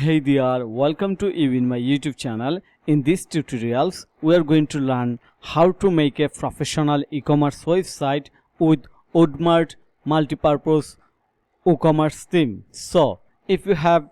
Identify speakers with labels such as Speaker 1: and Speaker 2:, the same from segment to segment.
Speaker 1: Hey there, welcome to you in my YouTube channel. In these tutorials, we are going to learn how to make a professional e-commerce website with WoodMart multi-purpose WooCommerce theme. So, if you have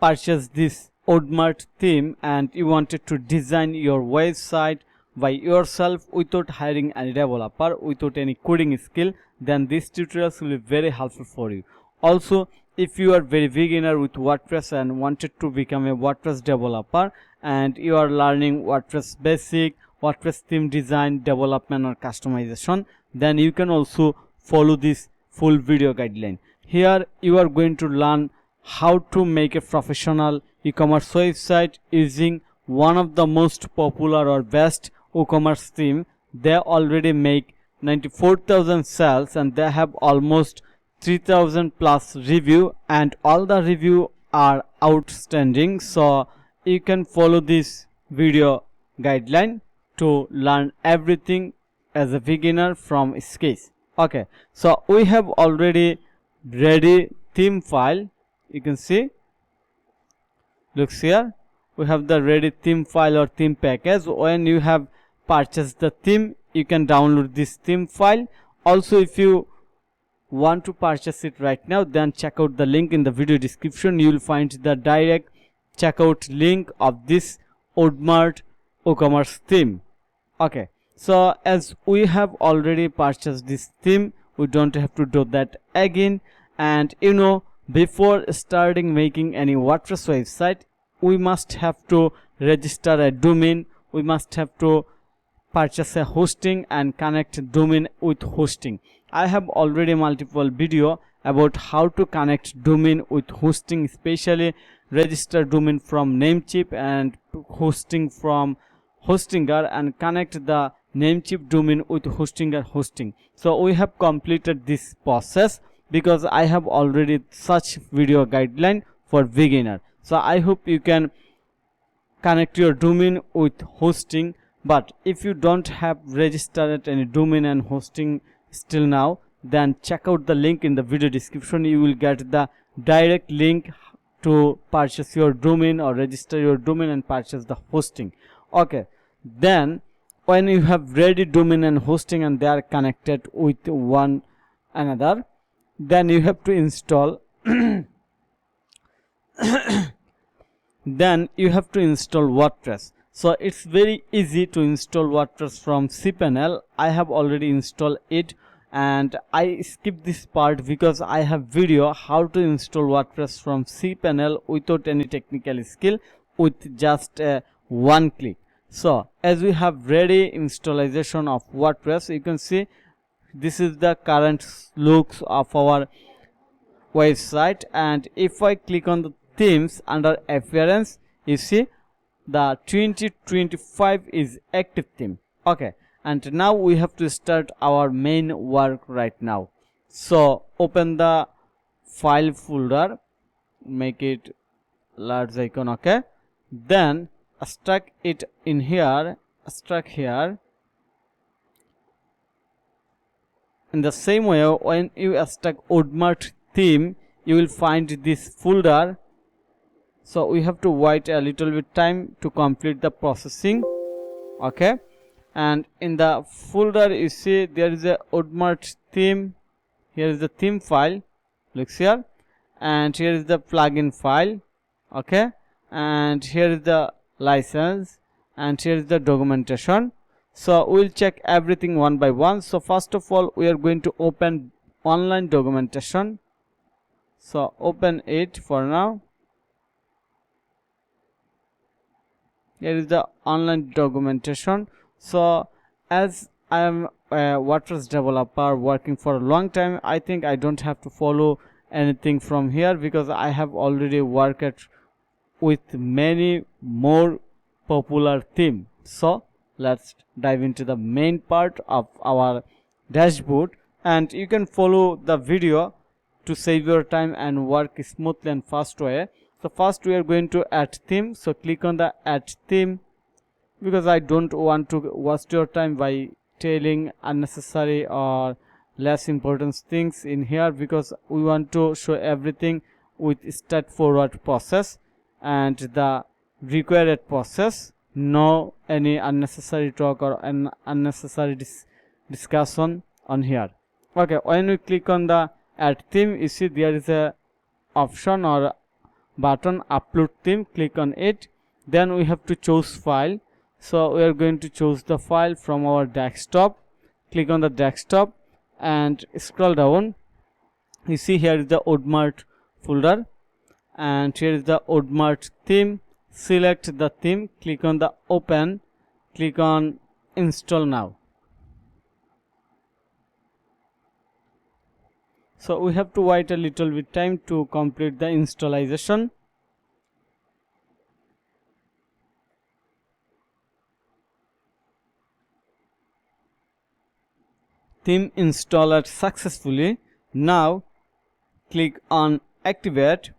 Speaker 1: purchased this WoodMart theme and you wanted to design your website by yourself without hiring any developer, without any coding skill, then this tutorials will be very helpful for you. Also, if you are very beginner with WordPress and wanted to become a WordPress developer and you are learning WordPress basic, WordPress theme design, development or customization, then you can also follow this full video guideline. Here you are going to learn how to make a professional e-commerce website using one of the most popular or best WooCommerce theme. They already make 94,000 sales and they have almost 3,000 plus review and all the review are outstanding. So you can follow this video guideline to learn everything as a beginner from scratch. Okay, so we have already ready theme file. You can see, looks here, we have the ready theme file or theme package. When you have purchased the theme, you can download this theme file. Also, if you want to purchase it right now, then check out the link in the video description. You will find the direct checkout link of this WoodMart WooCommerce theme. Okay, so as we have already purchased this theme, we don't have to do that again. And you know, before starting making any WordPress website, we must have to register a domain. We must have to purchase a hosting and connect domain with hosting. I have already multiple video about how to connect domain with hosting, especially register domain from Namecheap and hosting from Hostinger and connect the Namecheap domain with Hostinger hosting. So we have completed this process because I have already such video guideline for beginner. So I hope you can connect your domain with hosting. But if you don't have registered any domain and hosting still now, then check out the link in the video description. You will get the direct link to purchase your domain or register your domain and purchase the hosting. Okay, then when you have ready domain and hosting and they are connected with one another, then you have to install then you have to install WordPress. So it's very easy to install WordPress from cPanel. I have already installed it and I skip this part because I have video how to install WordPress from cPanel without any technical skill with just one click. So as we have ready installation of WordPress, you can see this is the current looks of our website. And if I click on the themes under appearance, you see the 2025 is active theme. Okay, and now we have to start our main work right now. So open the file folder, make it large icon. Okay, then extract it in here, extract here. In the same way, when you extract WoodMart theme, you will find this folder. So we have to wait a little bit time to complete the processing. Okay, and in the folder you see there is a WoodMart theme. Here is the theme file, looks here, and here is the plugin file. Okay, and here is the license and here is the documentation. So we'll check everything one by one. So first of all, we are going to open online documentation. So open it for now. Here is the online documentation. So as I am a WordPress developer working for a long time, I think I don't have to follow anything from here because I have already worked with many more popular theme. So let's dive into the main part of our dashboard, and you can follow the video to save your time and work smoothly and fast way. So first we are going to add theme. So click on the add theme because I don't want to waste your time by telling unnecessary or less important things in here, because we want to show everything with straightforward process. and the required process. No any unnecessary talk or an unnecessary discussion on here. Okay, when we click on the add theme, you see there is a option or button upload theme. Click on it, then we have to choose file. So we are going to choose the file from our desktop. Click on the desktop and scroll down. You see here is the WoodMart folder, and here is the WoodMart theme. Select the theme, click on the open, click on install now. So we have to wait a little bit time to complete the installation. Theme installed successfully. Now click on activate,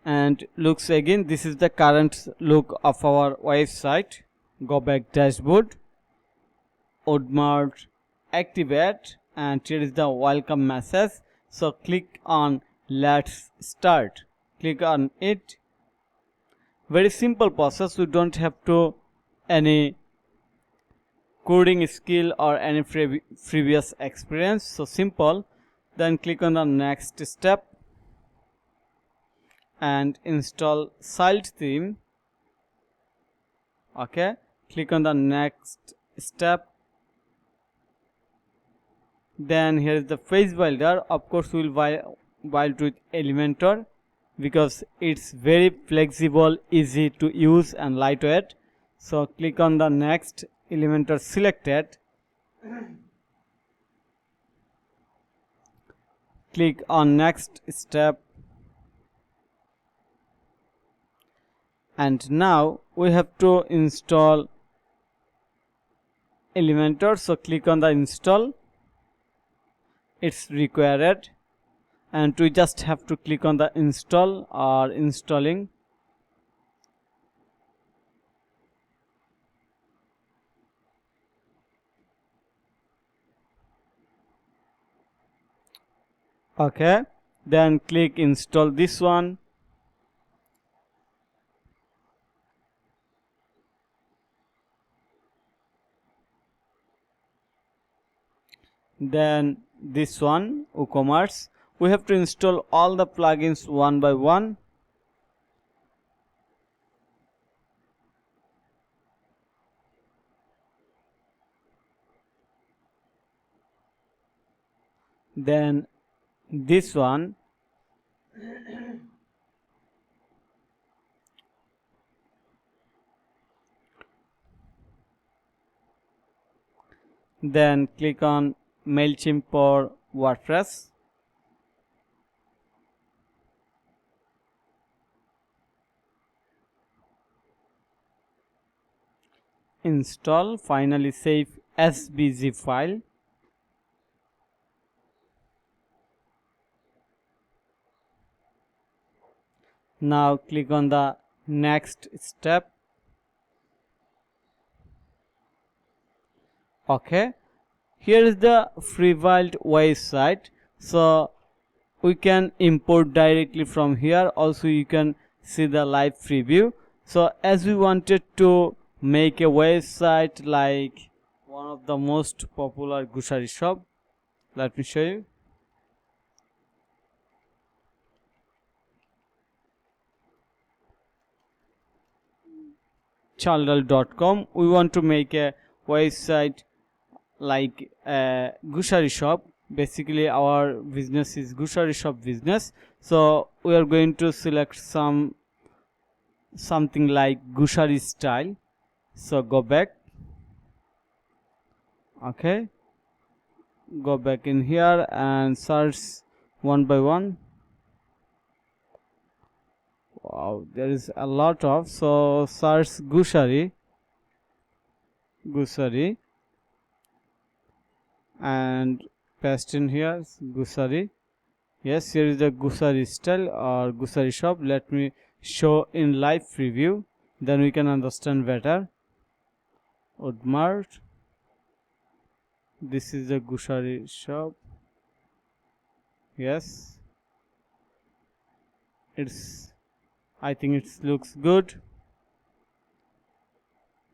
Speaker 1: and looks again. This is the current look of our website. Go back dashboard, WoodMart, activate, and here is the welcome message. So click on let's start, click on it. Very simple process. We don't have to any coding skill or any previous experience, so simple. Then click on the next step and install child theme. Okay, click on the next step. Then here is the page builder. Of course we will build with Elementor because it's very flexible, easy to use and lightweight. So click on the next, Elementor selected, click on next step, and now we have to install Elementor. So click on the install, it's required, and we just have to click on the install or installing. Okay, then click install this one. Then this one, WooCommerce. We have to install all the plugins one by one. Then this one, then click on MailChimp for WordPress. Install, finally save SVG file. Now click on the next step. Okay, here is the free-built website, so we can import directly from here. Also you can see the live preview. So as we wanted to make a website like one of the most popular grocery shop, let me show you. Chaldal.com. We want to make a website like a grocery shop. Basically our business is grocery shop business, so we are going to select something like grocery style. So go back. Okay, go back in here and search one by one. Wow, there is a lot of, so search grocery and paste in here grocery. Yes, here is the grocery style or grocery shop. Let me show in live preview, then we can understand better. WoodMart, this is the grocery shop. Yes, it's I think it looks good.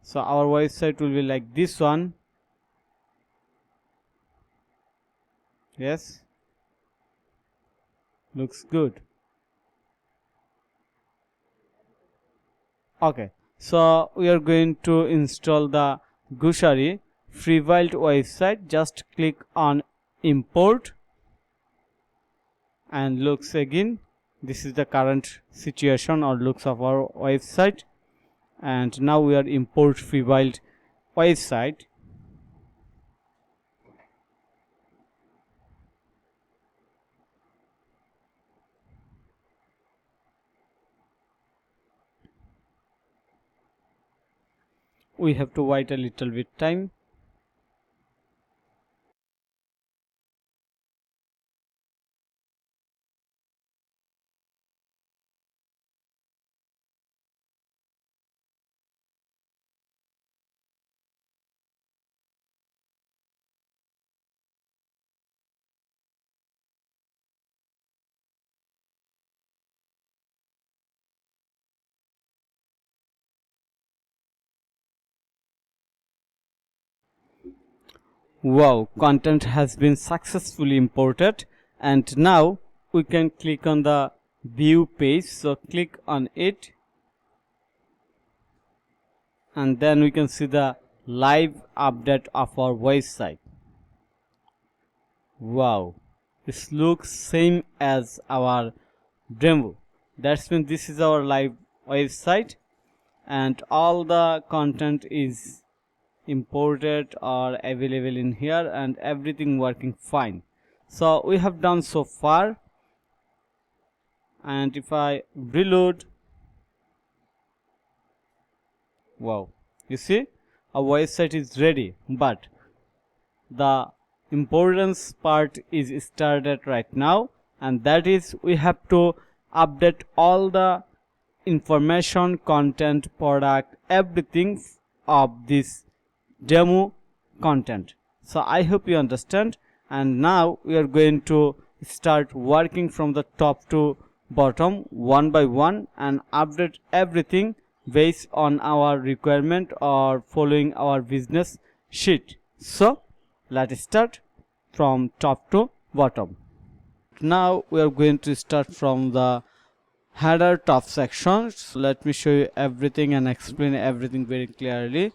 Speaker 1: So our website will be like this one. Yes, looks good. Okay, so we are going to install the Gushari Freebuilt website. Just click on import and looks again. This is the current situation or looks of our website, and now we are import Freebuilt website. We have to wait a little bit time. Wow, content has been successfully imported, and now we can click on the view page. So click on it, and then we can see the live update of our website. Wow, this looks same as our demo. That's means this is our live website, and all the content is imported or available in here, and everything working fine. So we have done so far, and if I reload, wow, you see our website is ready, but the importance part is started right now, and that is we have to update all the information, content, product, everything of this demo content. So I hope you understand, and now we are going to start working from the top to bottom one by one and update everything based on our requirement or following our business sheet. So let's start from top to bottom. Now we are going to start from the header top section. So let me show you everything and explain everything very clearly.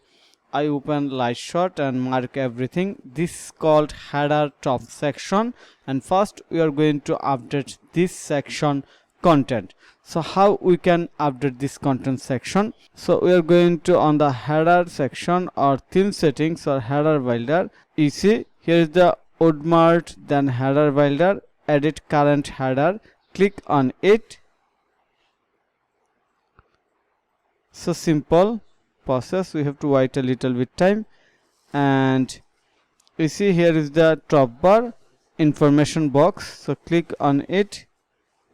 Speaker 1: I open Lightshot and mark everything. This is called header top section, and first we are going to update this section content. So how we can update this content section? So we are going to on the header section or theme settings or header builder. You see here is the WoodMart, then header builder, edit current header. Click on it. So simple process, we have to wait a little bit time, and you see here is the top bar information box. So click on it.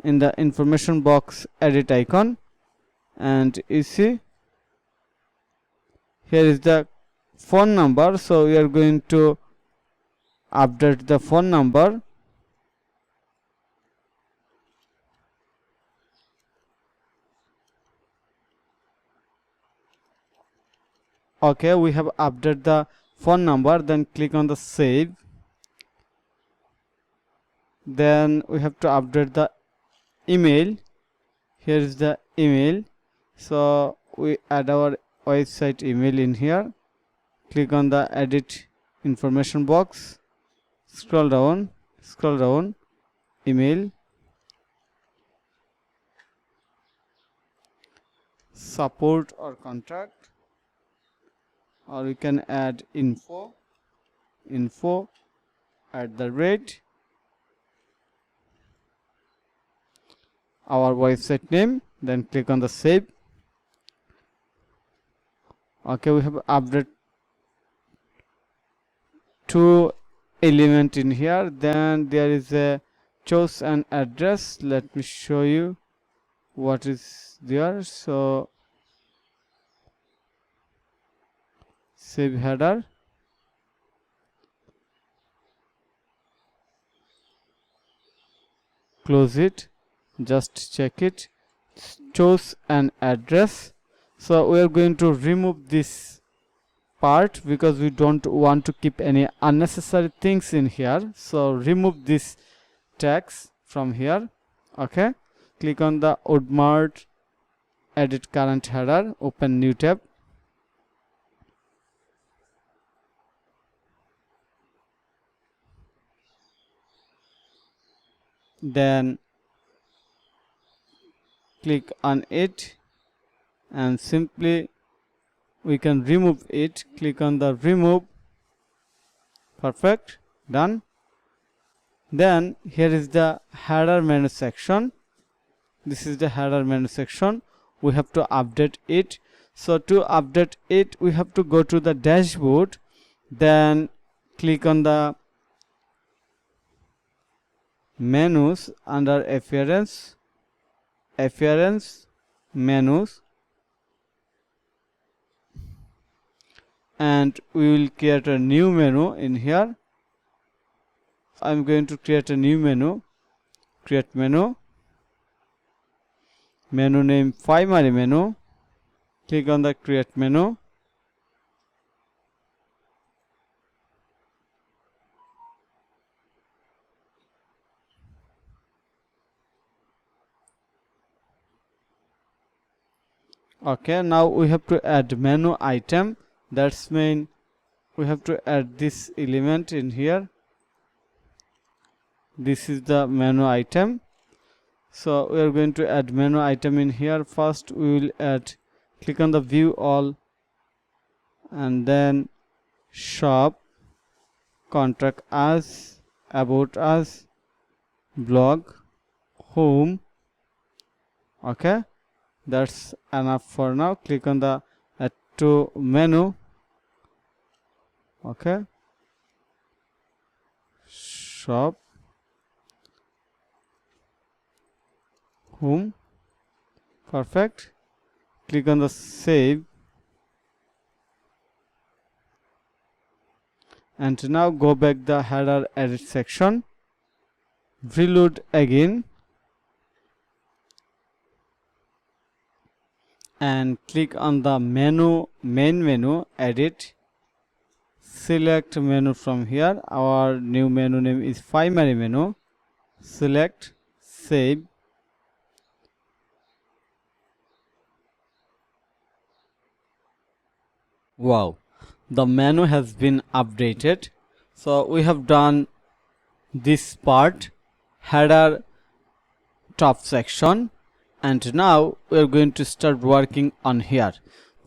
Speaker 1: In the information box, edit icon, and you see here is the phone number. So we are going to update the phone number. Okay, we have updated the phone number. Then click on the save. Then we have to update the email. Here is the email. So we add our website email in here. Click on the edit information box. Scroll down, email, support or contact, or we can add info at the rate our website name. Then click on the save. Okay, we have updated two element in here. Then there is a choose an address. Let me show you what is there. So save header, close it, just check it. chose an address. So we are going to remove this part because we don't want to keep any unnecessary things in here. So remove this text from here. Okay, click on the WoodMart, edit current header, open new tab. Then click on it and simply we can remove it. Click on the remove. Perfect, done. Then here is the header menu section. This is the header menu section. We have to update it. So to update it, we have to go to the dashboard, then click on the menus under appearance menus, and we will create a new menu in here. I'm going to create a new menu. Create menu, menu name primary menu. Click on the create menu. Okay, now we have to add menu item. That's mean we have to add this element in here. This is the menu item. So we are going to add menu item in here. First we will add, click on the view all, and then shop, contact us, about us, blog, home. Okay, that's enough for now. Click on the add to menu. Okay, shop, home. Perfect. Click on the save, and now go back the header edit section, reload again, and click on the main menu, edit, select menu from here. Our new menu name is primary menu. Select, save. Wow, the menu has been updated. So we have done this part, header top section, and now we are going to start working on here.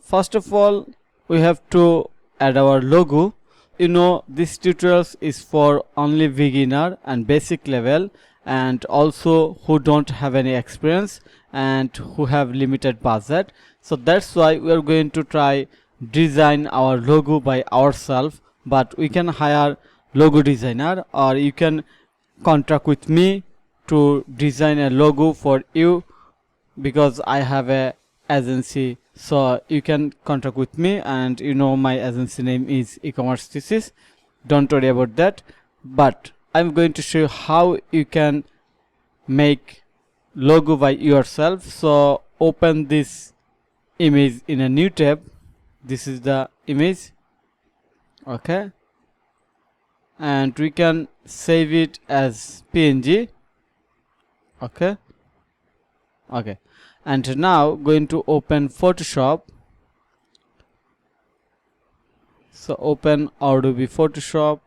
Speaker 1: First of all, we have to add our logo. You know, this tutorials is for only beginner and basic level, and also who don't have any experience and who have limited budget. So that's why we are going to try design our logo by ourselves, but we can hire logo designer, or you can contract with me to design a logo for you, because I have a agency. So you can contact with me, and you know my agency name is eCommerce thesis. Don't worry about that, but I'm going to show you how you can make logo by yourself. So open this image in a new tab. This is the image. Okay, and we can save it as PNG. Okay, and now going to open Photoshop. So open Adobe Photoshop.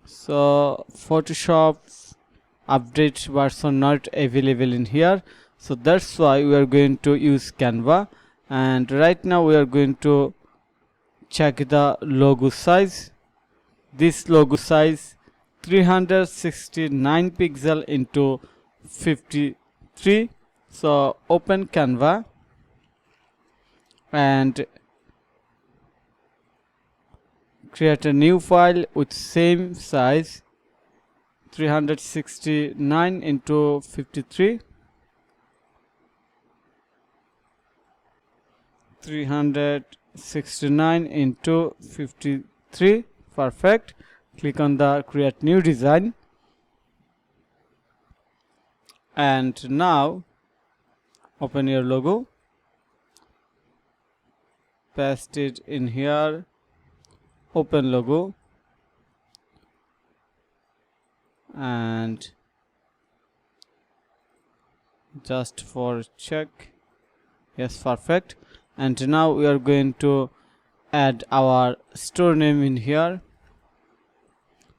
Speaker 1: So Photoshop update version not available in here, so that's why we are going to use Canva. And right now we are going to check the logo size. This logo size 369 pixel into 53. So open Canva and create a new file with same size, 369 into 53, 369 into 53. Perfect. Click on the create new design. And now open your logo, paste it in here, open logo, and just for check, yes, perfect. And now we are going to add our store name in here.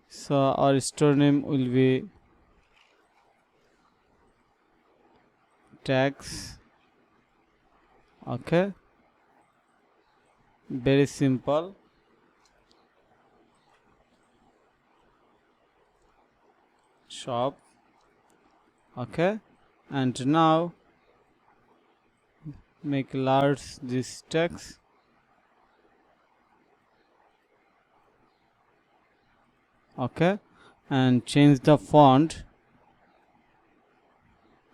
Speaker 1: So our store name will be tags. Okay, very simple. Shop. Okay, and now make large this text. Okay, and change the font.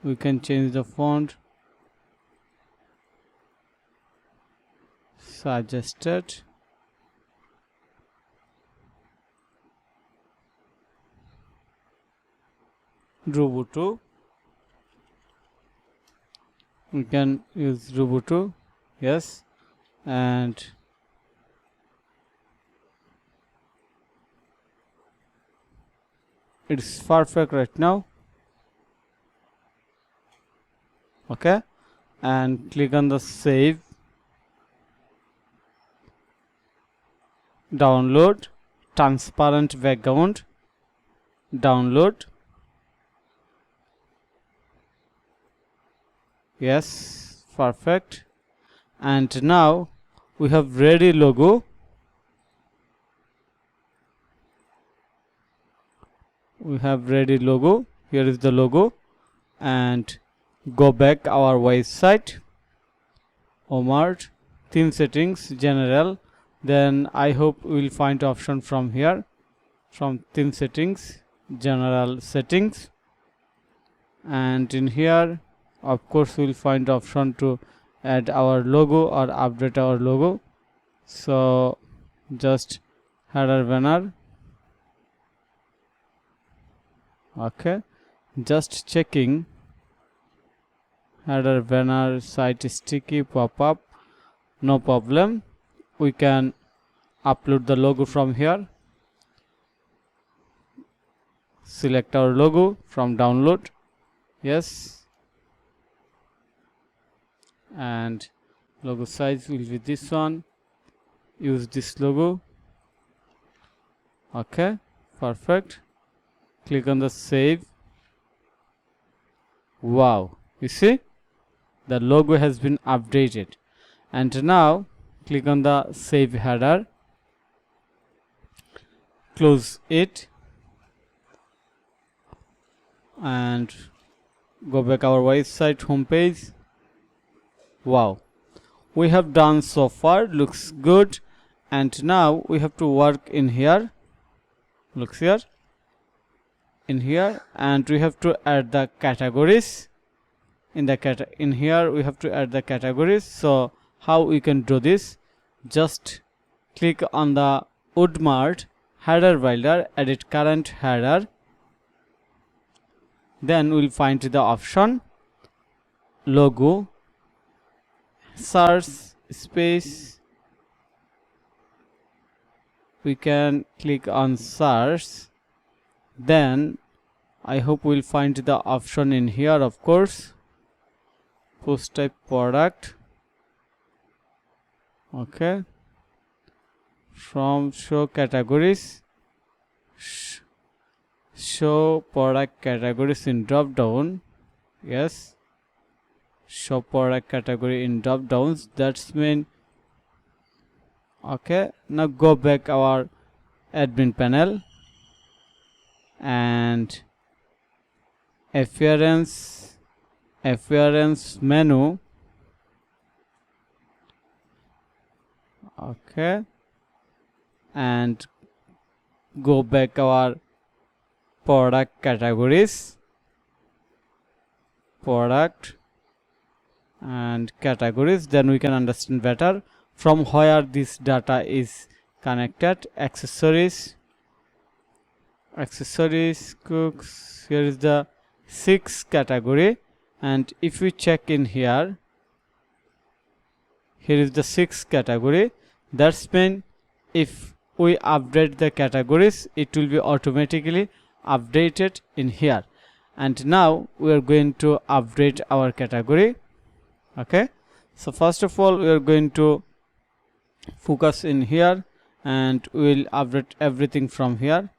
Speaker 1: We can change the font, suggested. Rubutu. We can use Rubutu, yes, and it's perfect right now. Okay, and click on the save, download, transparent background, download. Yes, perfect. And now we have ready logo. We have ready logo. Here is the logo, and go back our website, WoodMart, theme settings, general. Then I hope we will find option from here, from theme settings, general settings, and in here of course we will find option to add our logo or update our logo. So just header banner. Okay, just checking, header banner, site sticky, pop-up, no problem. We can upload the logo from here. Select our logo from download, yes, and logo size will be this one. Use this logo. Okay, perfect. Click on the save. Wow, you see the logo has been updated. And now click on the save header, close it, and go back our website homepage. Wow, we have done so far, looks good. And now we have to work in here, looks here, in here, and we have to add the categories. In here we have to add the categories. So how we can do this? Just click on the WoodMart header builder, edit current header, then we'll find the option logo, search space. We can click on search, then I hope we'll find the option in here, of course, post type product. Okay, from show categories, show product categories in drop down. Yes, show product category in drop downs, that's mean. Okay, now go back our admin panel and appearance menu. Okay, and go back our product categories, product and categories, then we can understand better from where this data is connected. Accessories, cooks, here is the 6 category, and if we check in here, here is the 6 category. That's mean if we update the categories, it will be automatically updated in here. And now we are going to update our category. Okay, so first of all we are going to focus in here and we will update everything from here.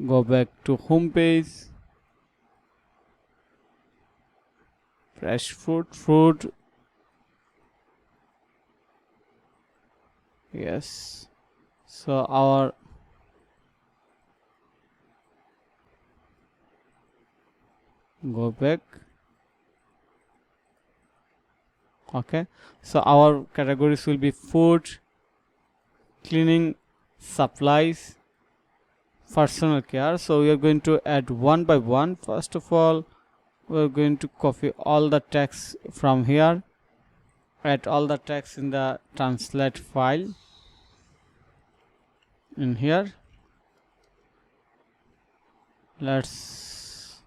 Speaker 1: Go back to home page, fresh fruit, yes. So our go back. Okay, so our categories will be food, cleaning supplies, personal care. So we are going to add one by one. First of all, we are going to copy all the text from here, add all the text in the translate file in here. Let's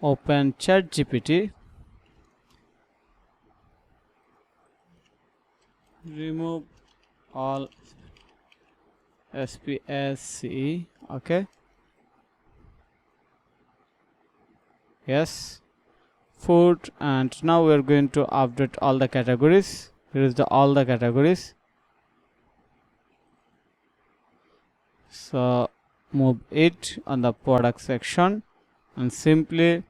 Speaker 1: open ChatGPT. Remove all SPSCE. Okay, yes, food, and now we are going to update all the categories. Here is the all the categories. So move it on the product section and simply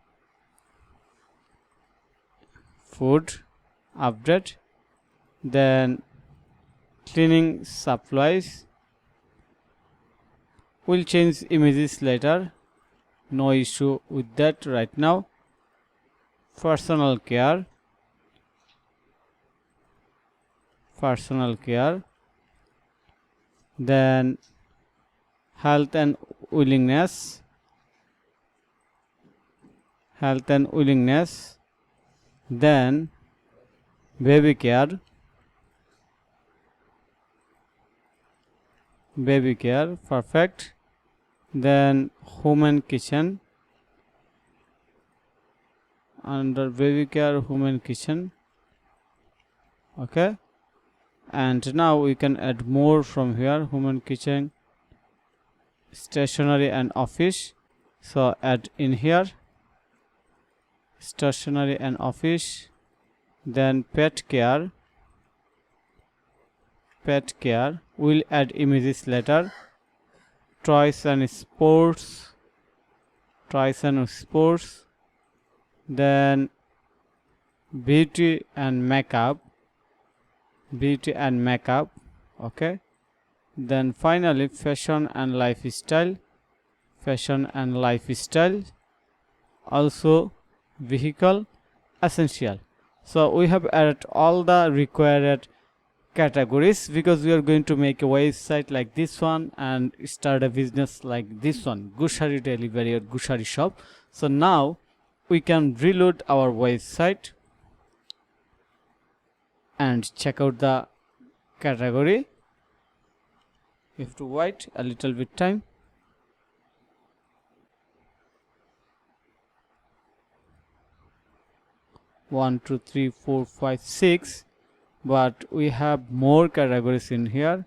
Speaker 1: food update, then cleaning supplies. We'll change images later, no issue with that right now. Personal care, then health and willingness, then baby care, perfect. Then home and kitchen, under baby care, home and kitchen. Okay, and now we can add more from here. Home and kitchen, stationery and office. So add in here stationery and office. Then pet care, we'll add images later. Toys and sports, then beauty and makeup. Okay, then finally fashion and lifestyle, also vehicle, essential. So we have added all the required categories because we are going to make a website like this one and start a business like this one, grocery delivery or grocery shop. So now we can reload our website and check out the category. You have to wait a little bit time. One, two, three, four, five, 6, but we have more categories in here.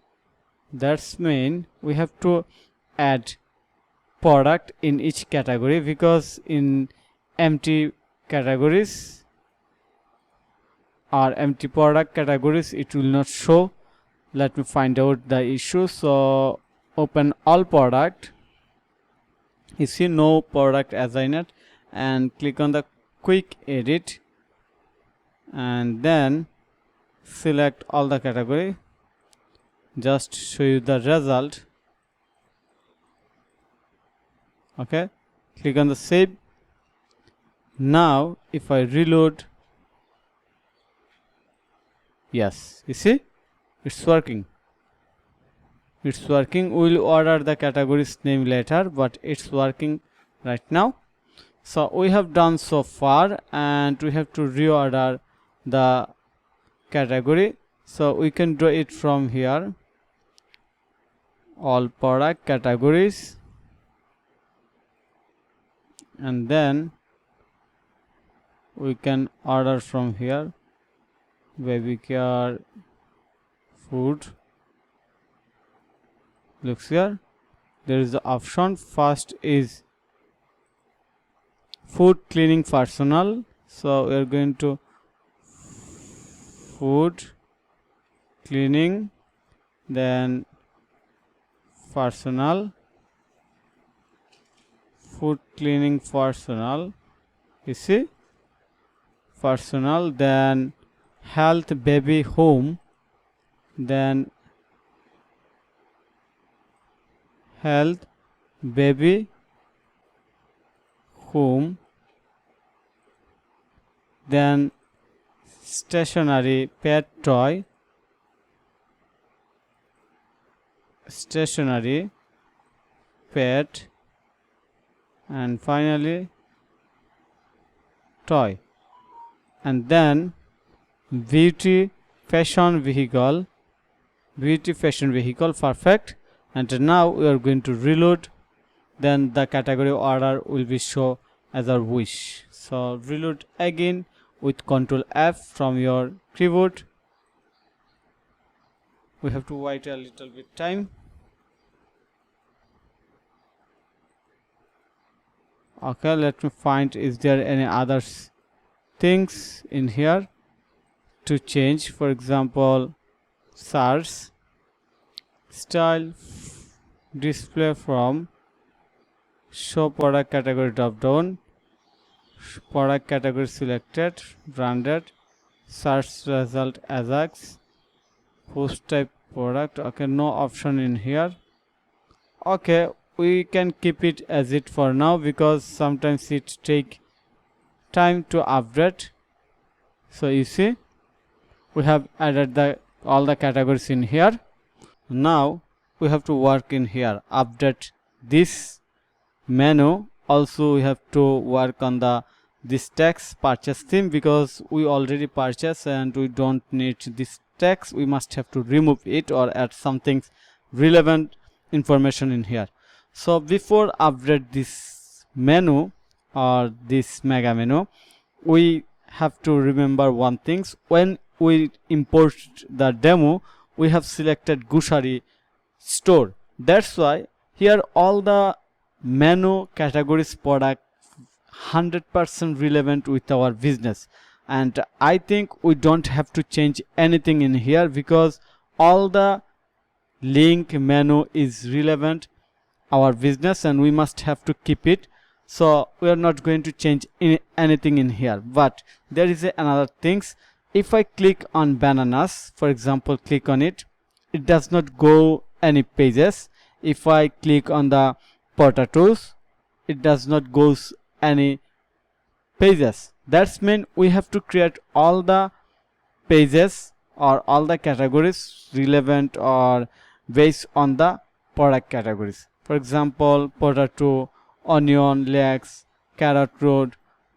Speaker 1: That's mean we have to add product in each category, because in empty categories or empty product categories it will not show. Let me find out the issue. So open all product, you see no product assigned, and click on the quick edit and then select all the category. Just show you the result. Okay, click on the save. Now if I reload, yes, you see it's working. We'll order the categories name later, but it's working right now. So we have done so far and we have to reorder the category. So we can draw it from here, all product categories, and then we can order from here baby care food. Looks here, there is the option. First is food cleaning personal, so we are going to food cleaning, then personal, food cleaning personal, you see, personal, then health baby home, then health baby home, then stationary pet toy, stationary pet, and finally toy, and then beauty fashion vehicle, beauty fashion vehicle. Perfect. And now we are going to reload, then the category order will be shown as our wish. So reload again with Ctrl F from your keyboard. We have to wait a little bit time. Okay, let me find is there any other things in here to change. For example, search style, display from show product category drop down, product category selected, branded, search result Ajax, post type product. Okay, no option in here. Okay, we can keep it as it for now because sometimes it take time to update. So you see, we have added all the categories in here. Now we have to work in here, update this menu. Also we have to work on this text purchase theme, because we already purchased and we don't need this text. We must have to remove it or add something relevant information in here. So before update this menu or this mega menu, we have to remember one thing. When we import the demo, we have selected grocery store. That's why here all the menu categories product 100% relevant with our business, and I think we don't have to change anything in here because all the link menu is relevant our business and we must have to keep it. So we are not going to change anything in here. But there is another things. If I click on bananas, for example, click on it, it does not go any pages. If I click on the potatoes, it does not go any pages. That's mean we have to create all the pages or all the categories relevant or based on the product categories. For example, potato, onion, legs, carrot root,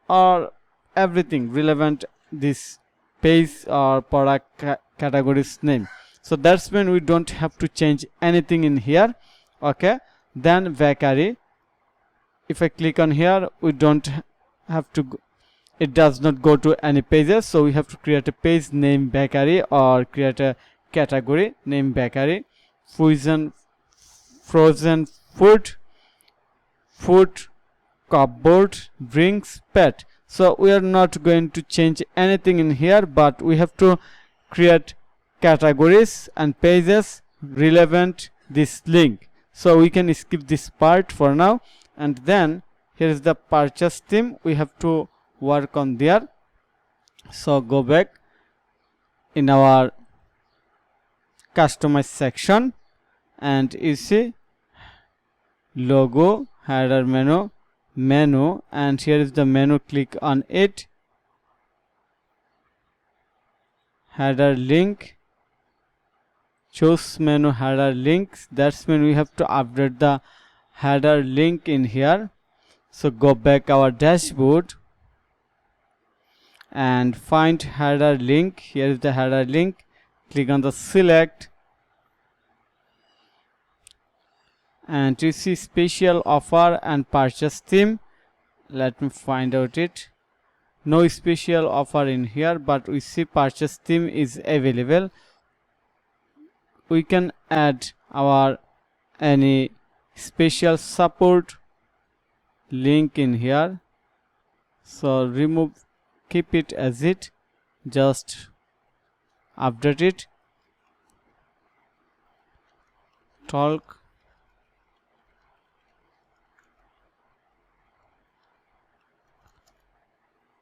Speaker 1: or everything relevant this page or product categories name. So that's when we don't have to change anything in here. Okay, then bakery, if I click on here, we don't have to go, it does not go to any pages. So we have to create a page name bakery or create a category name bakery. Frozen food, cupboard, drinks, pet. So we are not going to change anything in here, but we have to create categories and pages relevant this link. So we can skip this part for now, and then here is the purchase theme. We have to work on there. So go back in our customize section and you see logo, header menu, and here is the menu. Click on it, header link, choose menu header links. That's when we have to update the header link in here. So go back our dashboard and find header link. Here is the header link. click on the select, and you see special offer and purchase theme. Let me find out it. No special offer in here, but we see purchase theme is available. We can add our any special support link in here, so remove, keep it as it, just update it. Talk,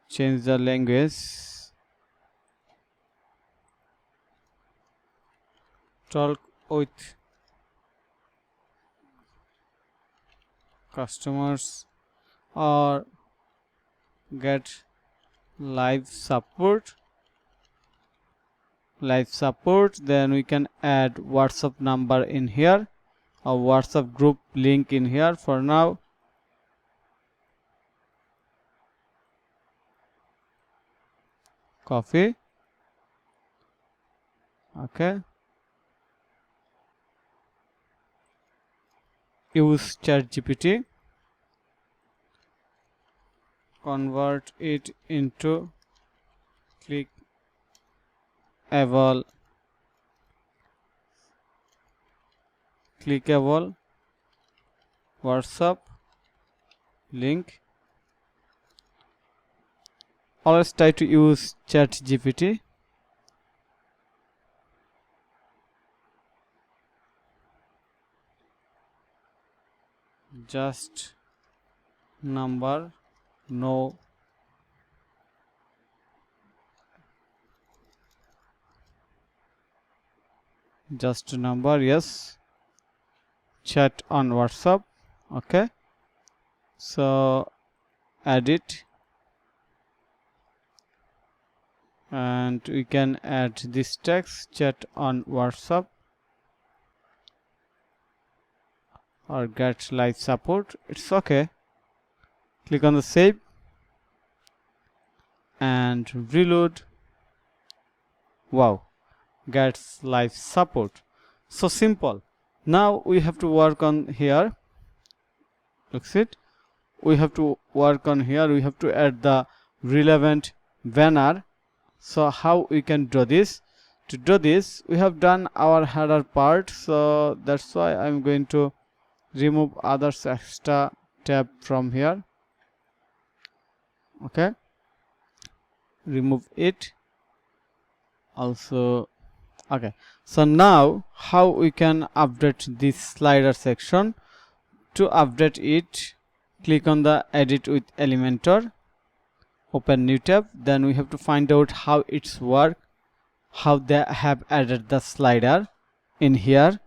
Speaker 1: change the language, talk with customers or get live support. Then we can add WhatsApp number in here or WhatsApp group link in here. For now, copy. Okay, use ChatGPT, convert it into clickable WhatsApp link. Always try to use ChatGPT. Just number, no just number, yes, chat on WhatsApp. Okay, so add it, and we can add this text, chat on WhatsApp or get live support. It's okay. Click on the save and reload. Wow, gets live support. So simple. Now we have to work on here. Looks it. We have to work on here. We have to add the relevant banner. So how we can do this? To do this, we have done our header part. So that's why I'm going to remove others extra tab from here. Okay, remove it also. Okay, so now how we can update this slider section? To update it, click on the edit with Elementor, open new tab. Then we have to find out how it's work, how they have added the slider in here.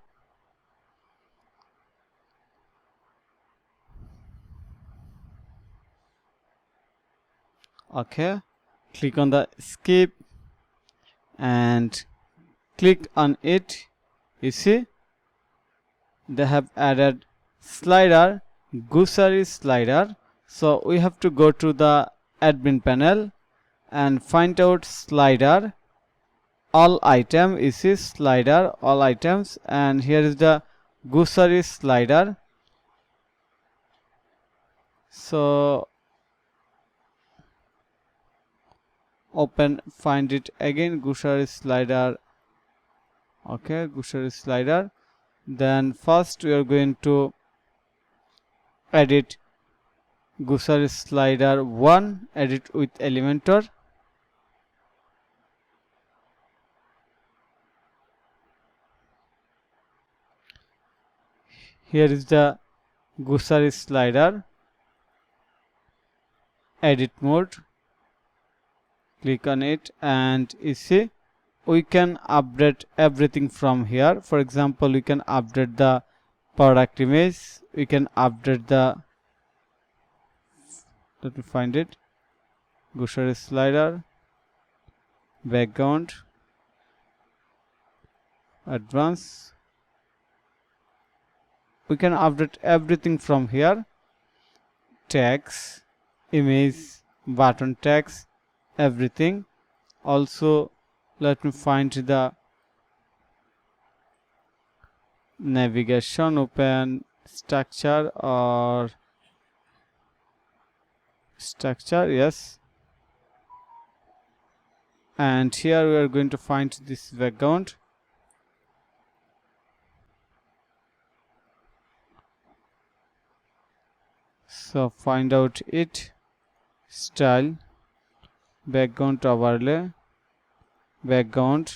Speaker 1: Okay, click on the skip and click on it. You see they have added slider, grocery slider. So we have to go to the admin panel and find out slider, all item. You see slider, all items, and here is the grocery slider. So open, find it again, grocery slider. Okay, grocery slider. Then first we are going to edit grocery slider 1, edit with Elementor. Here is the grocery slider, edit mode. Click on it, and you see we can update everything from here. For example, we can update the product image, we can update the, let me find it, grocery slider, background, advanced. We can update everything from here. Text, image, button text, everything. Also let me find the navigation, open structure or structure, yes, and here we are going to find this background. So find out it, style, background overlay, background.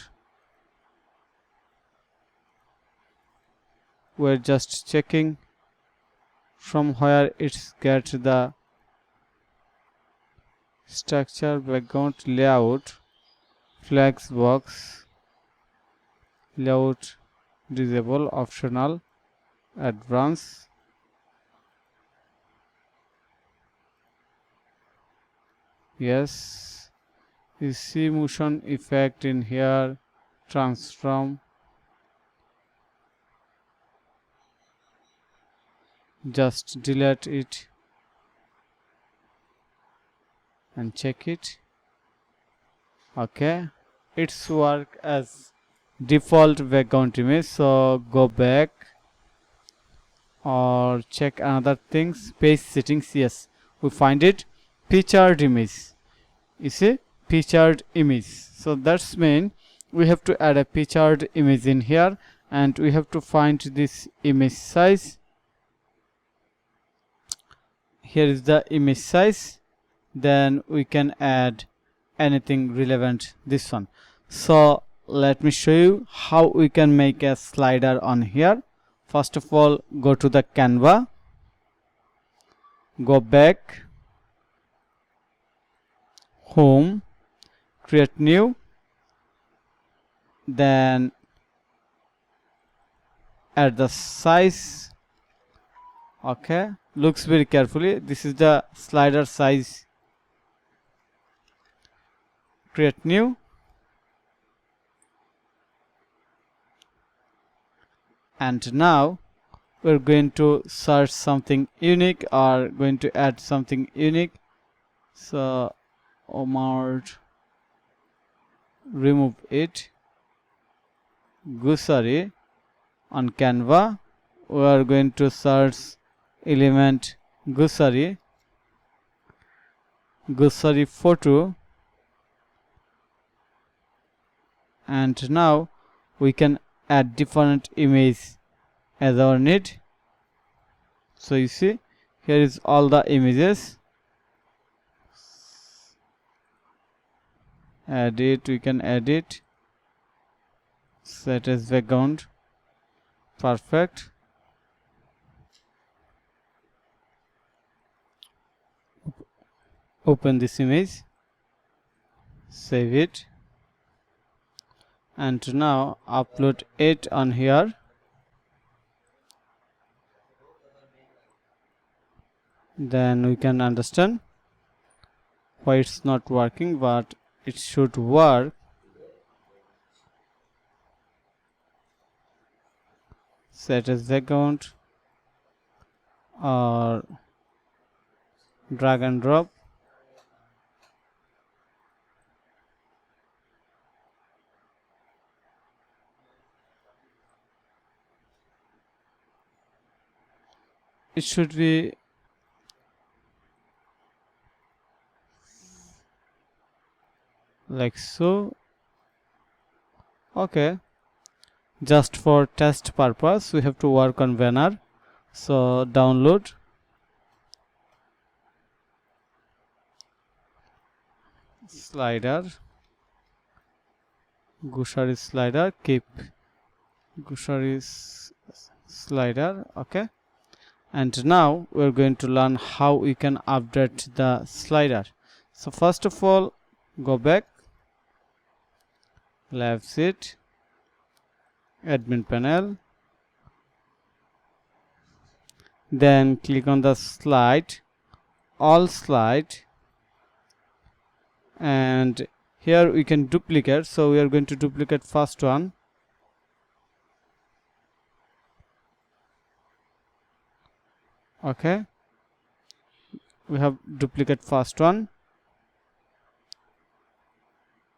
Speaker 1: We're just checking from where it's get the structure, background, layout, flags box, layout, disable, optional, advanced. Yes, you see motion effect in here, transform. Just delete it and check it. Okay, it's work as default background image. So go back or check another things, page settings. Yes, we find it, featured image. You see, featured image. So that's mean we have to add a featured image in here, and we have to find this image size. Here is the image size. Then we can add anything relevant, this one. So let me show you how we can make a slider on here. First of all, go to the Canva, go back, home, create new, then add the size. Okay, looks very carefully. This is the slider size. Create new, and now we're going to search something unique or going to add something unique. So WoodMart, remove it, grocery. On Canva we are going to search element grocery, grocery photo, and now we can add different image as our need. So you see, here is all the images. Add it, we can add it, set as background. Perfect. Open this image, save it, and now upload it on here. Then we can understand why it's not working, but it should work. Set as background or drag and drop. It should be like so. Okay, just for test purpose we have to work on banner. So download, slider, grocery slider, keep grocery slider. Okay, and now we're going to learn how we can update the slider. So first of all, go back, left sheet, admin panel, then click on the slide, all slide, and here we can duplicate. So we are going to duplicate first one. Okay, we have duplicate first one,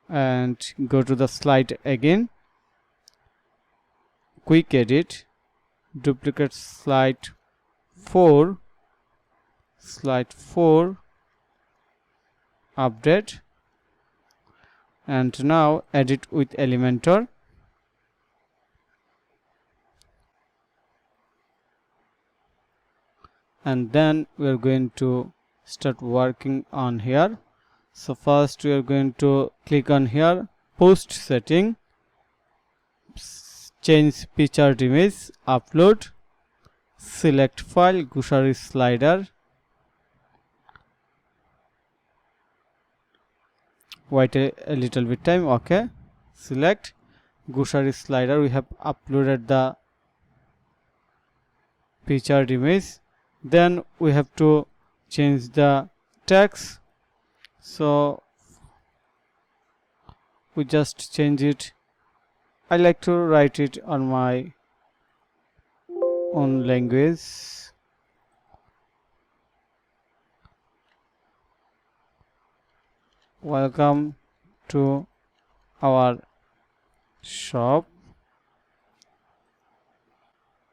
Speaker 1: and go to the slide again, quick edit, duplicate slide 4, update, and now edit with Elementor. And then we are going to start working on here. So first we are going to click on here, post setting, change picture image, upload, select file, grocery slider, wait a little bit time. Okay, select grocery slider. We have uploaded the picture image. Then we have to change the text, so we just change it. I like to write it on my own language. Welcome to our shop.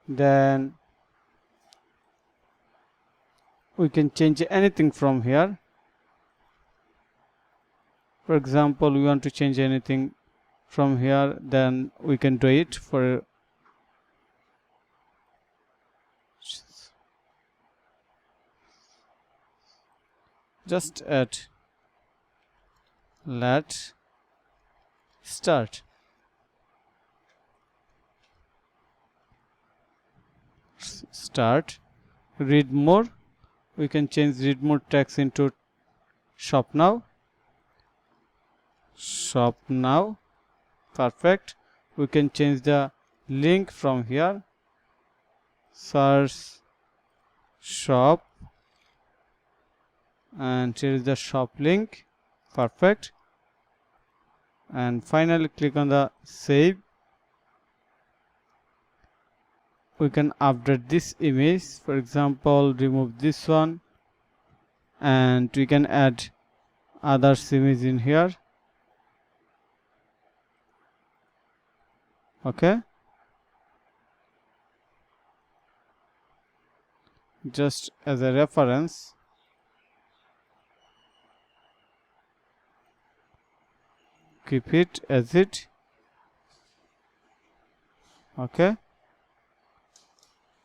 Speaker 1: Then we can change anything from here. For example, we want to change anything from here, then we can do it. For just add let start. Start. Read more. We can change read more text into shop now. Shop now. Perfect. We can change the link from here. Search shop, and here is the shop link. Perfect. And finally click on the save. We can update this image. For example, remove this one, and we can add other image in here. Okay, just as a reference. Keep it as it. Okay,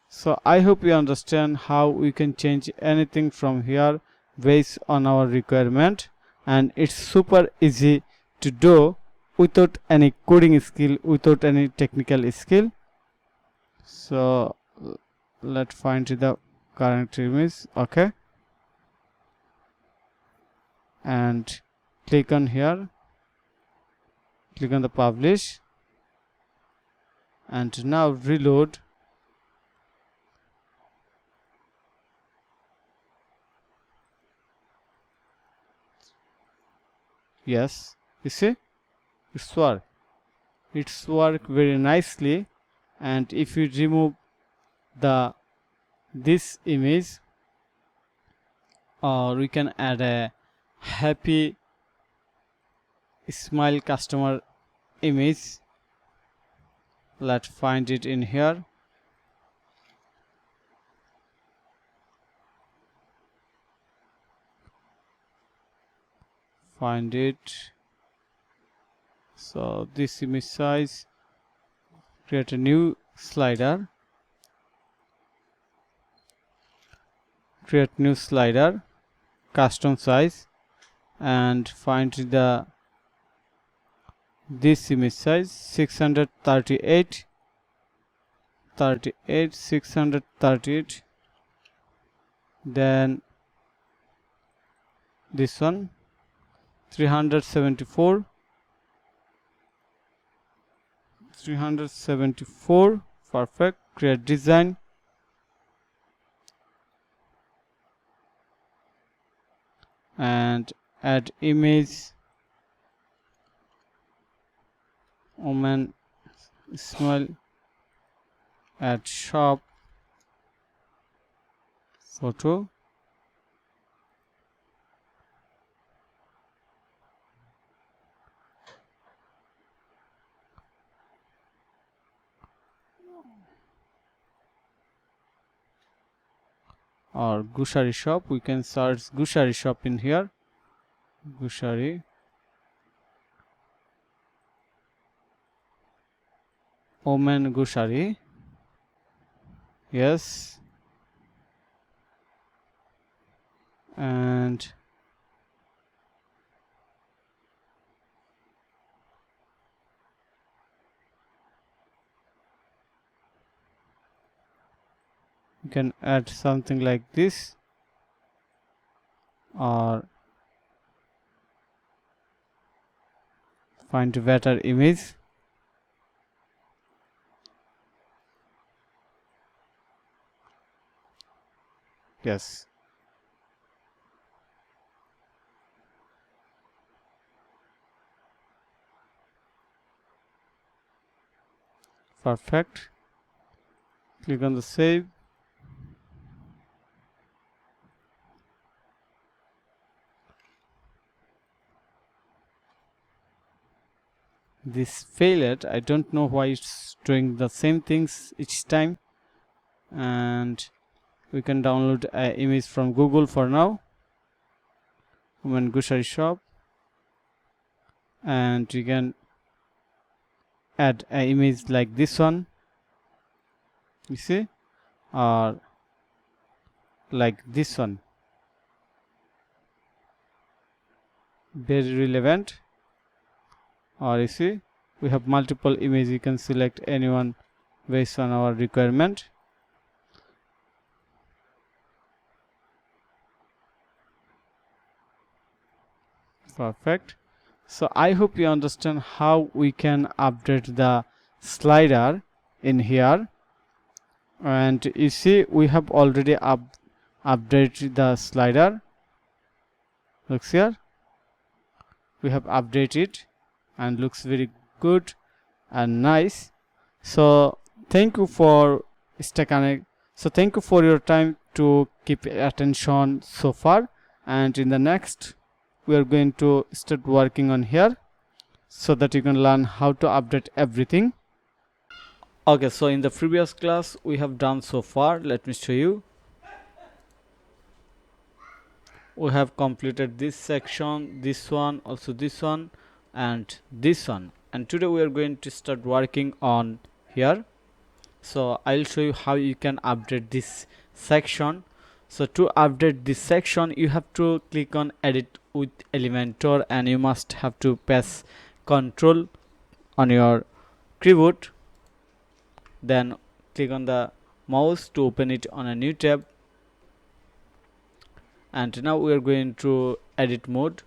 Speaker 1: so I hope you understand how we can change anything from here based on our requirement, and it's super easy to do without any coding skill, without any technical skill. So let's find the current image. Okay, and click on here, click on the publish, and now reload. Yes, you see, it's work very nicely. And if you remove this image, or we can add a happy smile customer image. Let's find it in here. Find it. So this image size, create a new slider, custom size, and find this image size 638, 638. Then this one 374, perfect. Create design, and add image, woman smile, add shop, photo, or grocery shop. We can search grocery shop in here. Grocery. Women grocery. Yes. And you can add something like this, or find a better image. Yes. Perfect. Click on the save. This failed. I don't know why it's doing the same things each time. And we can download an image from Google for now. Women grocery shop, and you can add an image like this one, you see, or like this one. Very relevant. Or you see, we have multiple images. You can select anyone based on our requirement. Perfect. So I hope you understand how we can update the slider in here. And you see, we have already updated the slider. Looks here, we have updated and looks very good and nice. So thank you for thank you for your time to keep attention so far, and in the next we are going to start working on here so that you can learn how to update everything. Okay, so in the previous class we have done so far. Let me show you. We have completed this section, this one, also this one, and this one. And today we are going to start working on here. So I'll show you how you can update this section. So to update this section, you have to click on edit with Elementor, and you must have to press Control on your keyboard. Then click on the mouse to open it on a new tab. And now we are going to edit mode.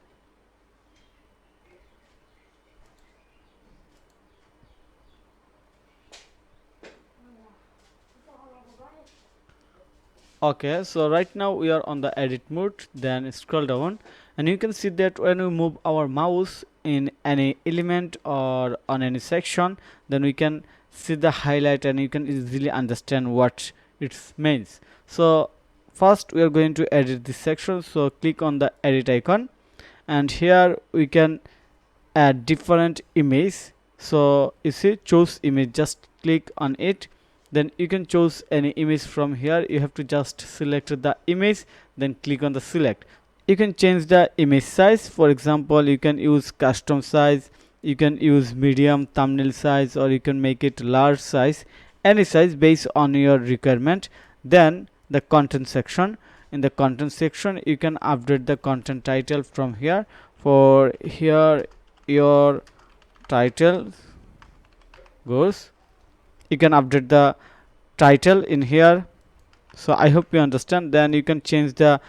Speaker 1: Okay, so right now we are on the edit mode. Then scroll down, and you can see that when we move our mouse in any element or on any section, then we can see the highlight and you can easily understand what it means. So first we are going to edit this section. So click on the edit icon, and here we can add different image. So you see, choose image, just click on it. Then you can choose any image from here. You have to just select the image, then click on the select. You can change the image size. For example, you can use custom size, you can use medium thumbnail size, or you can make it large size, any size based on your requirement. Then the content section. In the content section, you can update the content title from here. For here your title goes, you can update the title in here. So I hope you understand. Then you can change the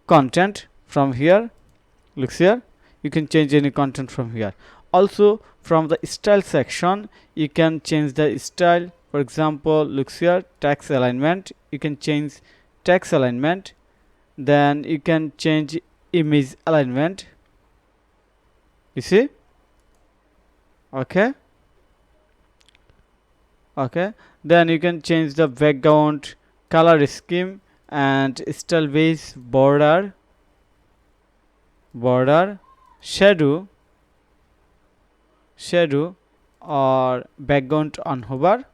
Speaker 1: content from here. Looks here, you can change any content from here. Also from the style section, you can change the style. For example, looks here, text alignment, you can change text alignment. Then you can change image alignment, you see. Okay, then you can change the background color scheme and style base, border, shadow, or background on hover.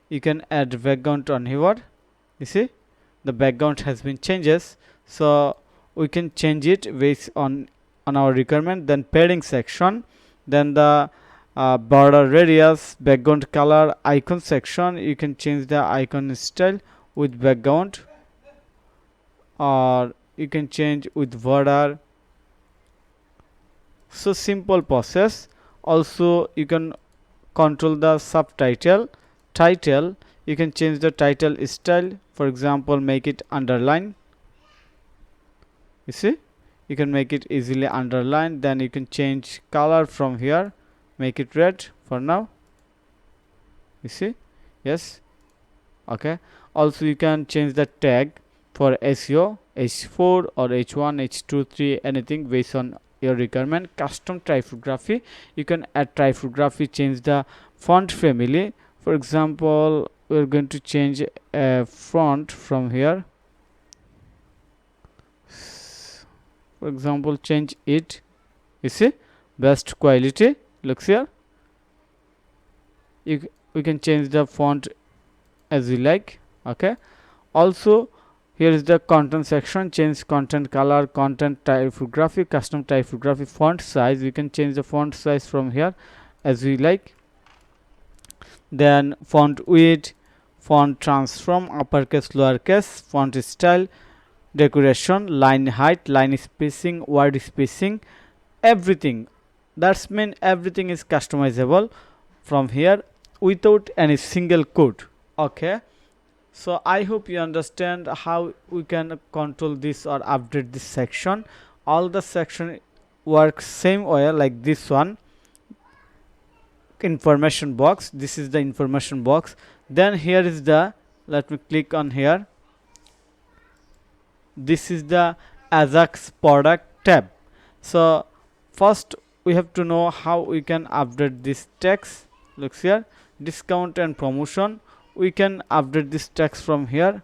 Speaker 1: You can add background on hover, you see. the background has been changes, so we can change it based on our requirement. Then padding section, then the border radius, background color, icon section, you can change the icon style with background, or you can change with border. So simple process. Also you can control the subtitle, title, you can change the title style, for example make it underline. You see, you can make it easily underline. Then you can change color from here, make it red for now. You see, yes, okay. Also you can change the tag for SEO, H4 or H1, H2, 3, anything based on your requirement. Custom typography, you can add typography, change the font family. For example, we're going to change a font from here. For example, change it. You see, best quality looks here. We can change the font as we like. Okay. Also here is the content section, change content color, content typography, custom typography, font size. We can change the font size from here as we like. Then font width, font transform, uppercase, lowercase, font style, decoration, line height, line spacing, word spacing, everything. That's mean everything is customizable from here without any single code. Okay, so I hope you understand how we can control this or update this section. All the section works same way like this one, information box. This is the information box. Then here is the, let me click on here, this is the Ajax product tab. So first we have to know how we can update this text. Looks here, discount and promotion, we can update this text from here.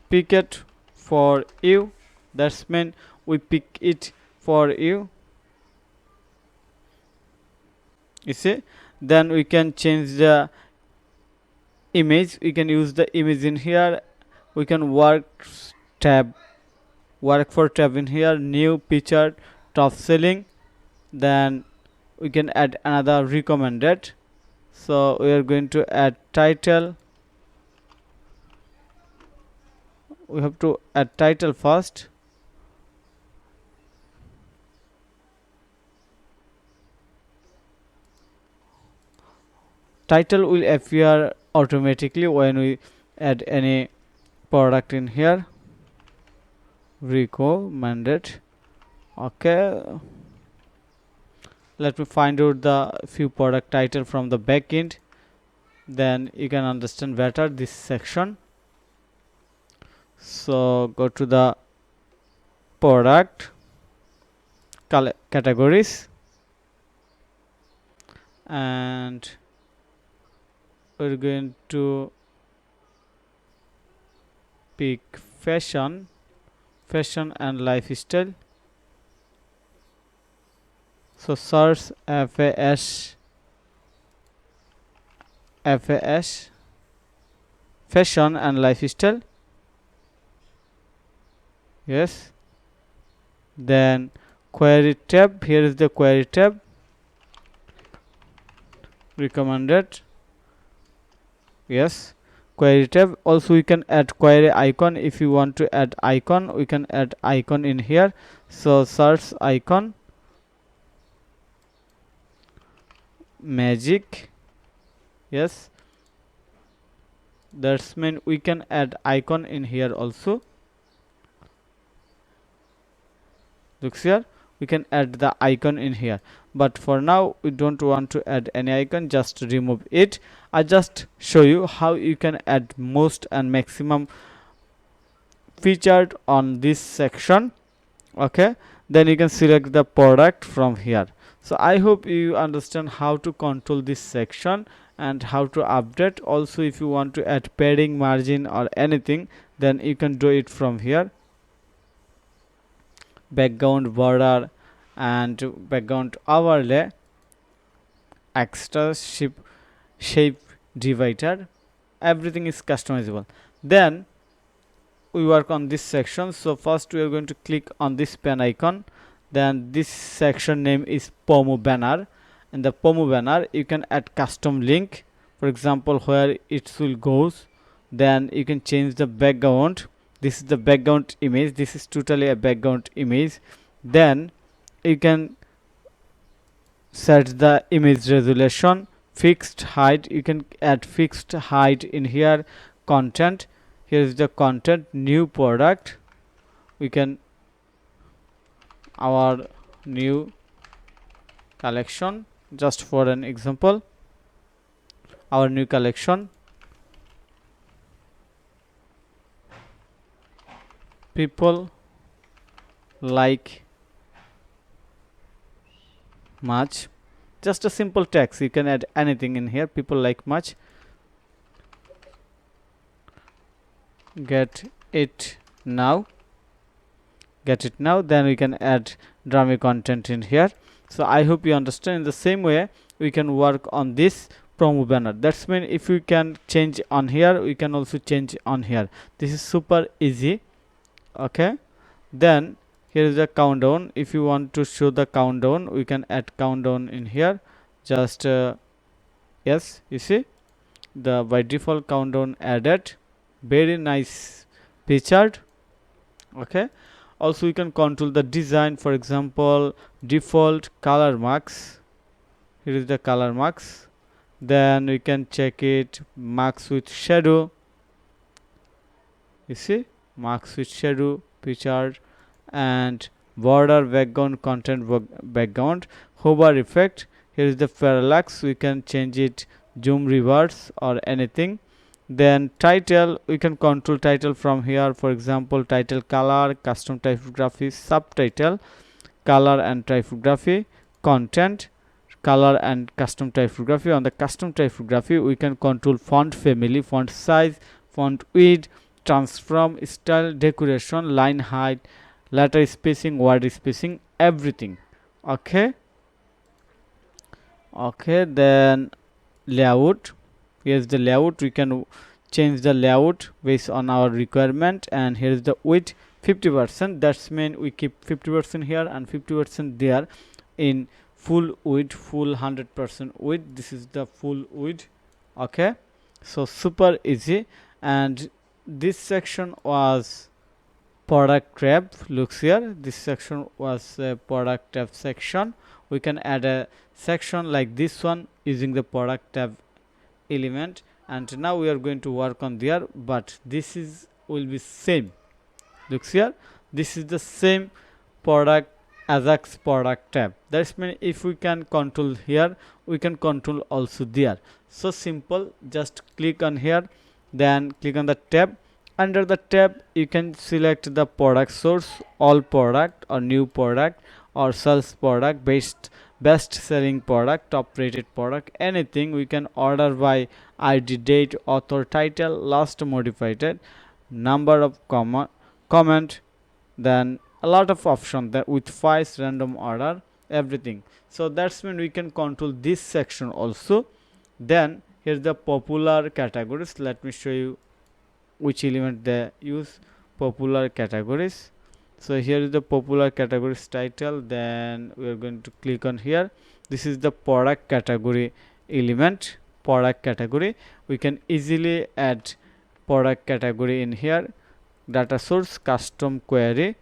Speaker 1: Pick it for you, that's mean we pick it for you. You see, then we can change the image, we can use the image in here. We can work for tab in here, new picture, top selling. Then we can add another recommended. So we are going to add title. We have to add title first. Title will appear automatically when we add any product in here. Recommended. Okay, let me find out the few product title from the backend, then you can understand better this section. So go to the product categories, and we're going to pick fashion and lifestyle. So search FAS fashion and lifestyle. Yes, then query tab, here is the query tab, recommended. Yes, query tab. Also we can add query icon. If you want to add icon, we can add icon in here. So search icon, magic. Yes, that's mean we can add icon in here also. Looks here, we can add the icon in here, but for now we don't want to add any icon, just remove it. I just show you how you can add most and maximum featured on this section. Okay, then you can select the product from here. So I hope you understand how to control this section and how to update. Also if you want to add padding, margin or anything, then you can do it from here. Background border and background overlay, extra shape divider, everything is customizable. Then we work on this section. So first we are going to click on this pen icon. Then this section name is promo banner. In the promo banner you can add custom link, for example where it will goes. Then you can change the background. This is the background image. This is totally a background image. Then you can set the image resolution, fixed height. You can add fixed height in here. Content, here is the content, new product. We can our new collection, just for an example, our new collection, people like much. Just a simple text, you can add anything in here. People like much, get it now, get it now. Then we can add drama content in here. So I hope you understand. In the same way we can work on this promo banner. That's mean if we can change on here, we can also change on here. This is super easy. Okay, then here is the countdown. If you want to show the countdown, we can add countdown in here. Just yes, you see the by default countdown added. Very nice pictured. Okay, also you can control the design, for example default color marks. Here is the color marks. Then we can check it marks with shadow. You see, marks with shadow, pictured. And border, background, content, background, hover effect. Here is the parallax. We can change it zoom, reverse, or anything. Then title, we can control title from here. For example title color, custom typography, subtitle, color and typography, content, color and custom typography. On the custom typography we can control font family, font size, font width, transform, style, decoration, line height, letter spacing, word spacing, everything. Okay, then layout. Here's the layout. We can change the layout based on our requirement. And here is the width, 50%. That's mean we keep 50% here and 50% there. In full width, full 100% width, this is the full width. Okay, so super easy. And this section was product tab. Looks here, this section was a product tab section. We can add a section like this one using the product tab element. And now we are going to work on there, but this is will be same. Looks here, this is the same product Ajax product tab. That's mean if we can control here, we can control also there. So simple, just click on here, then click on the tab. Under the tab you can select the product source, all product, or new product, or sales product, best selling product, top rated product, anything. We can order by ID, date, author, title, last modified, number of comment, then a lot of options that with price, random order, everything. So that's when we can control this section also. Then here's the popular categories. Let me show you which element they use. Popular categories. So here is the popular categories title. Then we are going to click on here. This is the product category element, product category. We can easily add product category in here. Data source, custom query,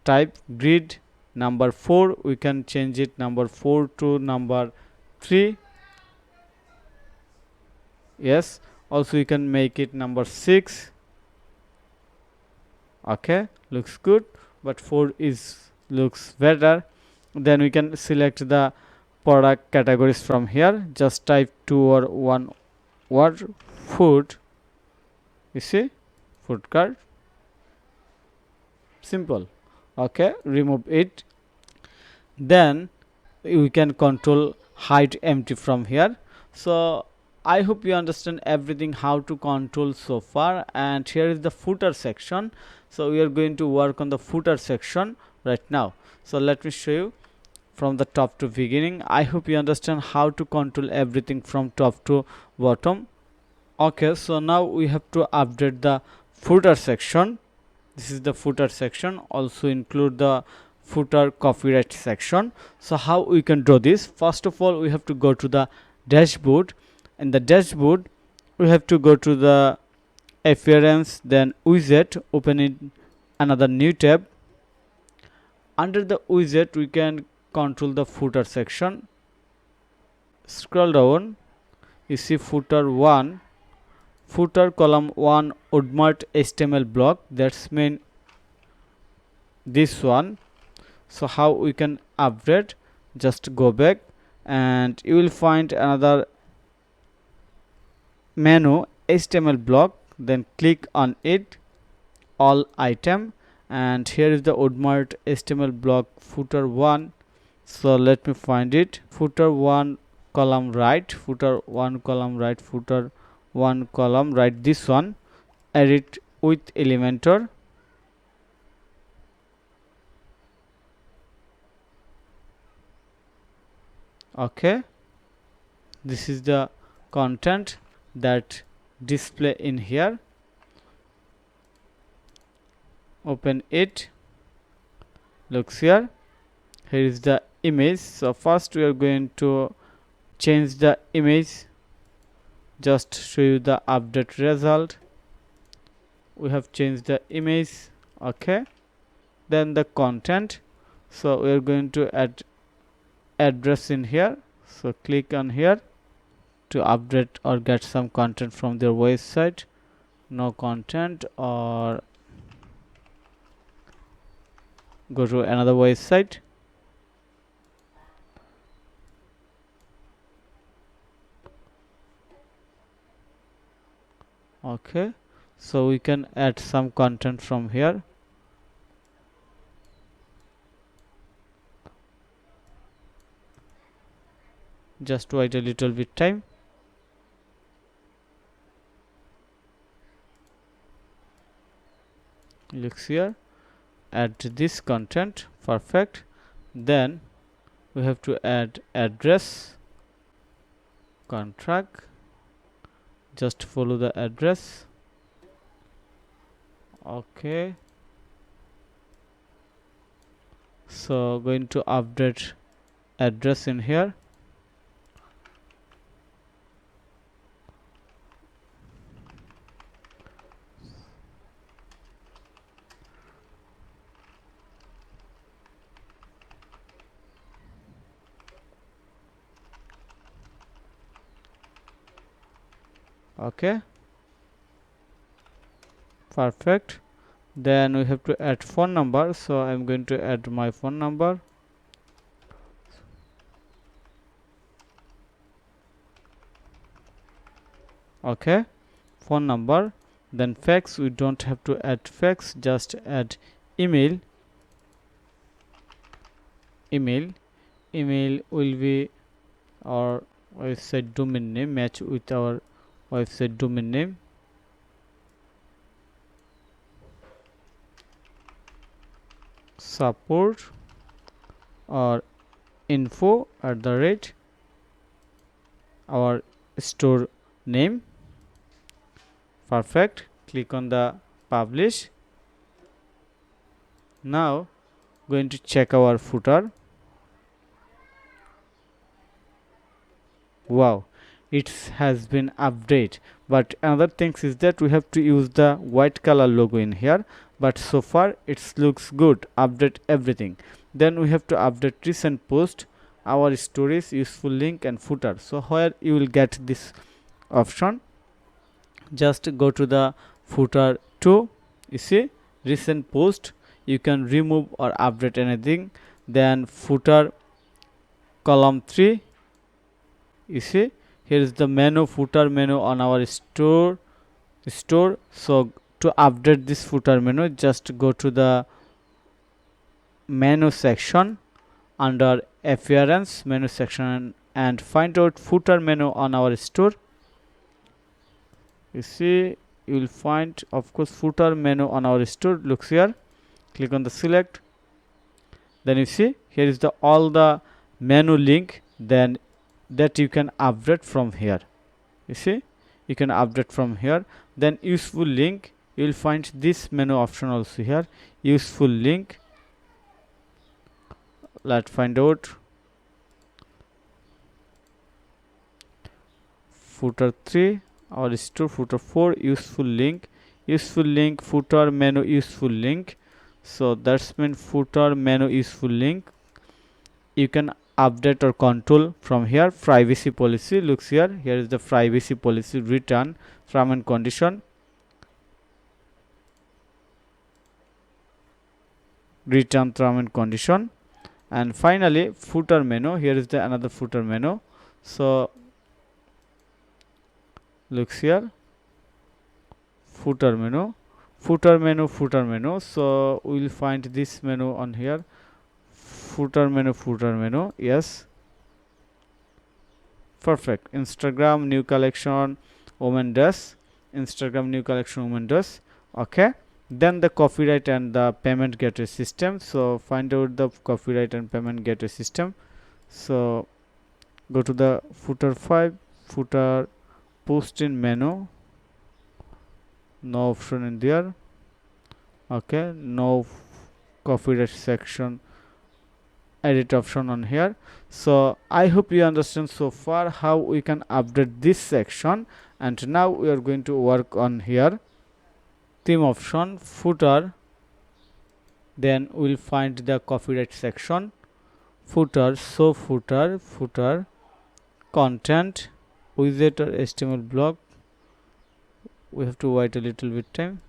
Speaker 1: type grid, number 4. We can change it number 4 to number 3. Yes, also you can make it number 6. Okay, looks good, but 4 is looks better. Then we can select the product categories from here. Just type 2 or 1 word, food. You see, food cart, simple. Okay, remove it. Then we can control hide empty from here. So I hope you understand everything how to control so far. And here is the footer section. So we are going to work on the footer section right now. So let me show you from the top to beginning. I hope you understand how to control everything from top to bottom. Okay, so now we have to update the footer section. This is the footer section, also include the footer copyright section. So how we can do this? First of all, we have to go to the dashboard. In the dashboard, we have to go to the appearance, then widget, open it another new tab. Under the widget, we can control the footer section. Scroll down, you see footer 1, footer column 1 WoodMart HTML block, that's mean this one. So how we can update? Just go back and you will find another menu HTML block, then click on it, all item, and here is the WoodMart HTML block footer 1. So let me find it. Footer 1 column right, footer 1 column right, footer 1 column right, this one. Edit with Elementor. Okay, this is the content that display in here. Open it, looks here. Here is the image. So first we are going to change the image, just show you the update result. We have changed the image. Okay, then the content. So we are going to add address in here. So click on here to update or get some content from their website. No content, or go to another website. Okay, so we can add some content from here. Just wait a little bit time. Looks here, add this content, perfect. Then we have to add address, contract, just follow the address. Okay, so going to update address in here. Okay, perfect. Then we have to add phone number, so I'm going to add my phone number. Okay, phone number. Then fax, we don't have to add fax, just add email. Email will be our website domain name, match with our website domain name. Support or info at the rate our store name. Perfect. Click on the publish. Now going to check our footer. Wow, it has been updated, but another thing is that we have to use the white color logo in here, but so far it looks good. Update everything. Then we have to update recent post, our stories, useful link and footer. So where you will get this option, just go to the footer 2, you see recent post, you can remove or update anything. Then footer column 3, you see here is the menu, footer menu on our store. So to update this footer menu, just go to the menu section, under appearance menu section, and find out footer menu on our store. You see, you will find of course footer menu on our store, looks here. Click on the select, then you see here is the all the menu link, then that you can update from here. You see, you can update from here. Then useful link, you will find this menu option also here, useful link. Let's find out. Footer 3 or store footer 4, useful link, footer menu, useful link. So that's mean footer menu, useful link. You can update or control from here. Privacy policy, looks here is the privacy policy, return term and condition, return term and condition. And finally footer menu, here is the another footer menu. So looks here, footer menu. So we will find this menu on here, footer menu. Yes, perfect. Instagram new collection women dress, okay. Then the copyright and the payment gateway system. So find out the copyright and payment gateway system. So go to the footer 5, footer post in menu, no option in there, okay. No copyright section edit option on here. So I hope you understand so far how we can update this section. And now we are going to work on here theme option, footer. Then we'll find the copyright section, footer. So footer content, widget or HTML block. We have to wait a little bit time.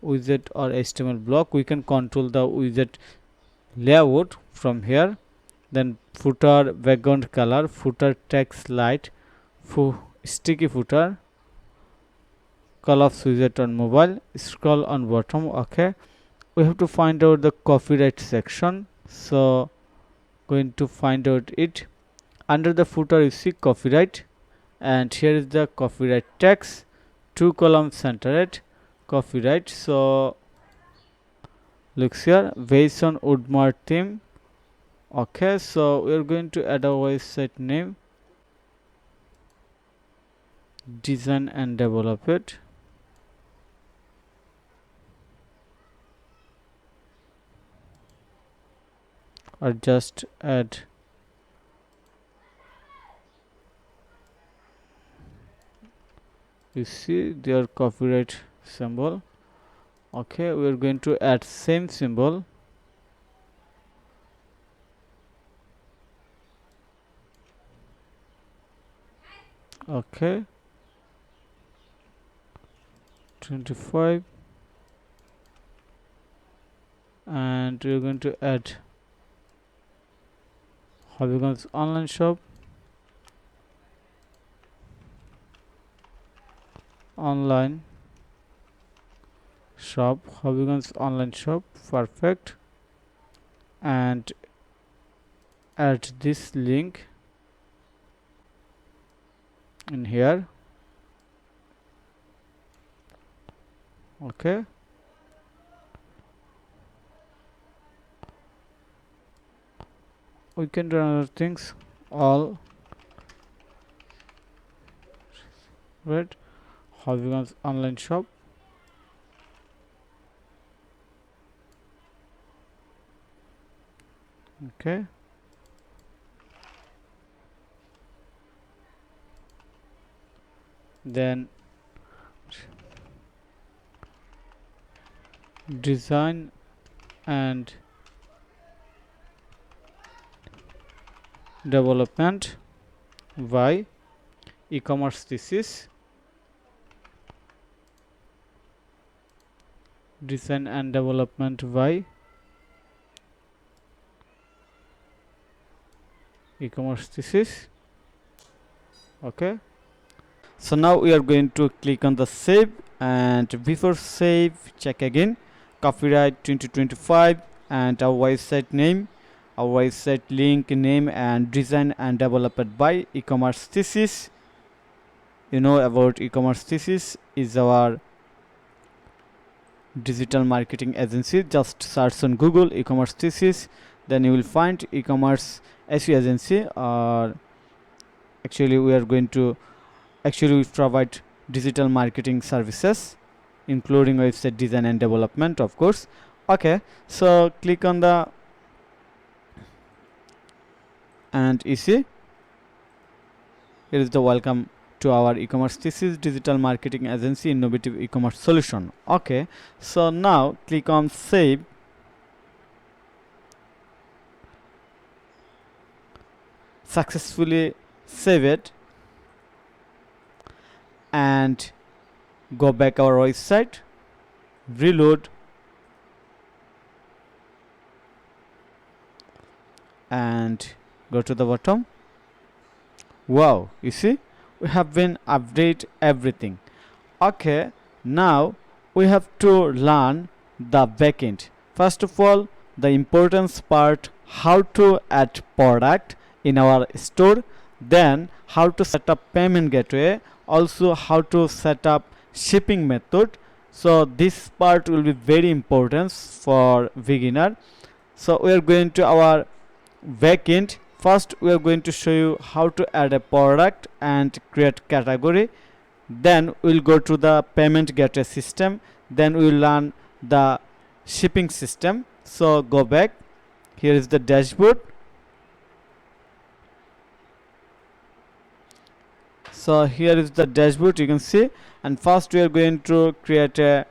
Speaker 1: Widget or HTML block, we can control the widget layout from here. Then footer background color, footer text light, sticky footer, collapse widget on mobile, scroll on bottom, okay. We have to find out the copyright section. So going to find out it. Under the footer you see copyright, and here is the copyright text, 2 columns centered copyright. So looks here, based on WoodMart theme, okay. So we are going to add a website name, design and develop it, or just add you see their copyright symbol, okay. We are going to add same symbol, okay. 25, and we are going to add WooCommerce online shop, WooCommerce online shop, perfect. And add this link in here, okay. We can do other things, all right. WooCommerce online shop, okay. Then design and development by eCommerce thesis, design and development by eCommerce thesis, okay. So now we are going to click on the save, and before save check again copyright 2025 and our website name, our website link name, and design and developed by eCommerce thesis. You know about eCommerce thesis is our digital marketing agency. Just search on Google eCommerce thesis, then you will find eCommerce SEO agency. Or actually we are going to Actually, we provide digital marketing services, including website design and development, of course. Okay, so click on the, and you see here is the welcome to our e-commerce. This is digital marketing agency innovative e-commerce solution. Okay, so now click on save. Successfully save it and go back our website, reload, and go to the bottom. Wow, you see we have been update everything. Okay, now we have to learn the backend. First of all, the importance part, how to add product in our store, then how to set up payment gateway, also how to set up shipping method. So this part will be very important for beginner. So we are going to our backend. First we are going to show you how to add a product and create category, then we'll go to the payment gateway system, then we'll learn the shipping system. So go back, here is the dashboard. So here is the dashboard, you can see, and first we are going to create a,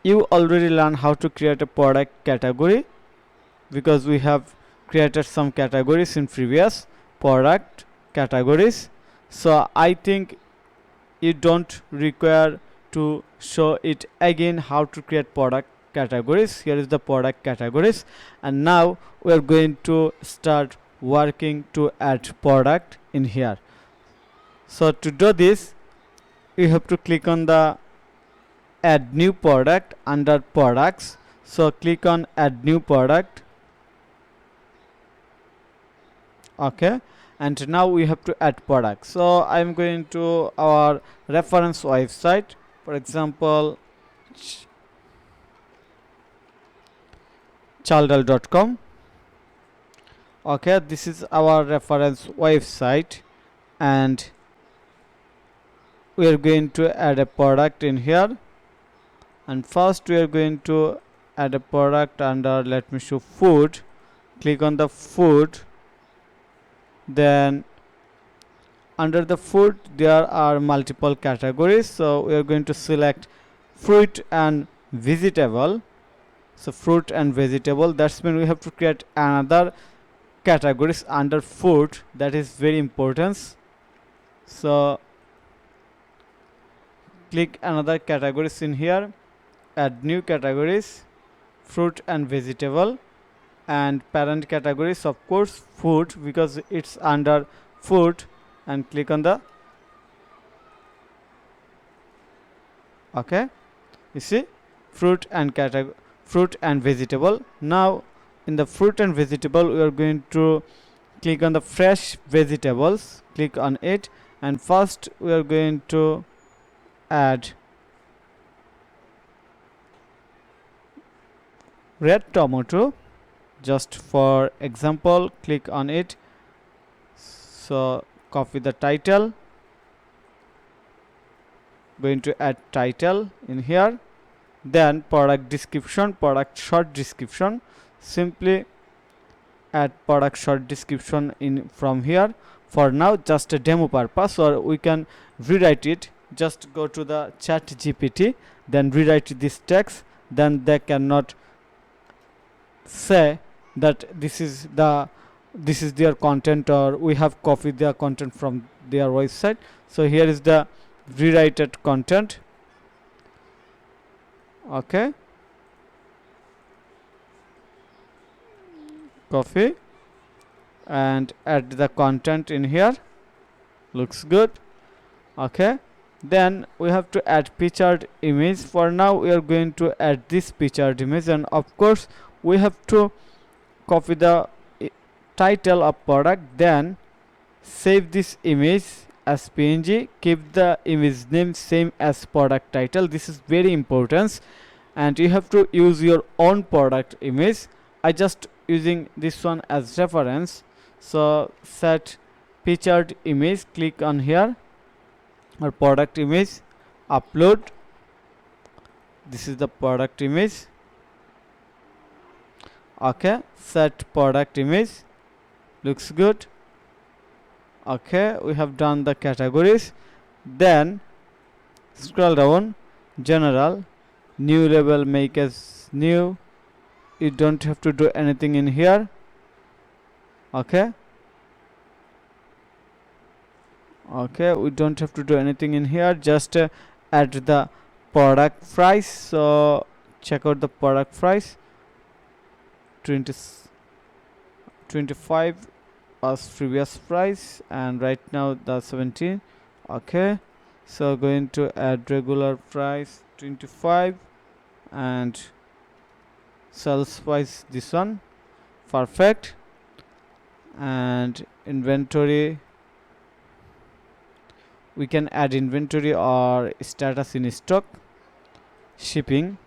Speaker 1: you already learned how to create a product category because we have created some categories in previous product categories. So I think you don't require to show it again how to create product categories. Here is the product categories, and now we are going to start working to add product in here. So to do this, you have to click on the add new product under products. So click on add new product. Okay, and now we have to add product. So I'm going to our reference website, for example chaldal.com. okay, this is our reference website, and we are going to add a product in here. And first we are going to add a product under, let me show, food. Click on the food, then under the food there are multiple categories. So we are going to select fruit and vegetable. So fruit and vegetable, that's mean we have to create another categories under food, that is very important. So click another categories in here, add new categories, fruit and vegetable, and parent categories of course food because it's under food, and click on the, okay, you see fruit and fruit and vegetable. Now in the fruit and vegetable we are going to click on the fresh vegetables, click on it, and first we are going to add red tomato, just for example. Click on it. So copy the title, going to add title in here, then product description, product short description, simply add product short description in from here. For now just a demo purpose, or we can rewrite it. Just go to the chat GPT, then rewrite this text, then they cannot say that this is their content, or we have copied their content from their website. So here is the rewritten content. Okay, copy and add the content in here, looks good. Okay, then we have to add featured image. For now we are going to add this featured image, and of course we have to copy the title of product, then save this image as PNG, keep the image name same as product title. This is very important, and you have to use your own product image. I just using this one as reference. So set featured image, click on here, or product image, upload. This is the product image. Okay, set product image, looks good. Okay, we have done the categories. Then scroll down, general, new label, make as new. You don't have to do anything in here. Okay, we don't have to do anything in here, just add the product price. So check out the product price, 25 was previous price, and right now the 17. Okay, so going to add regular price 25 and sales price this one. Perfect. And inventory, we can add inventory or status in stock. Shipping,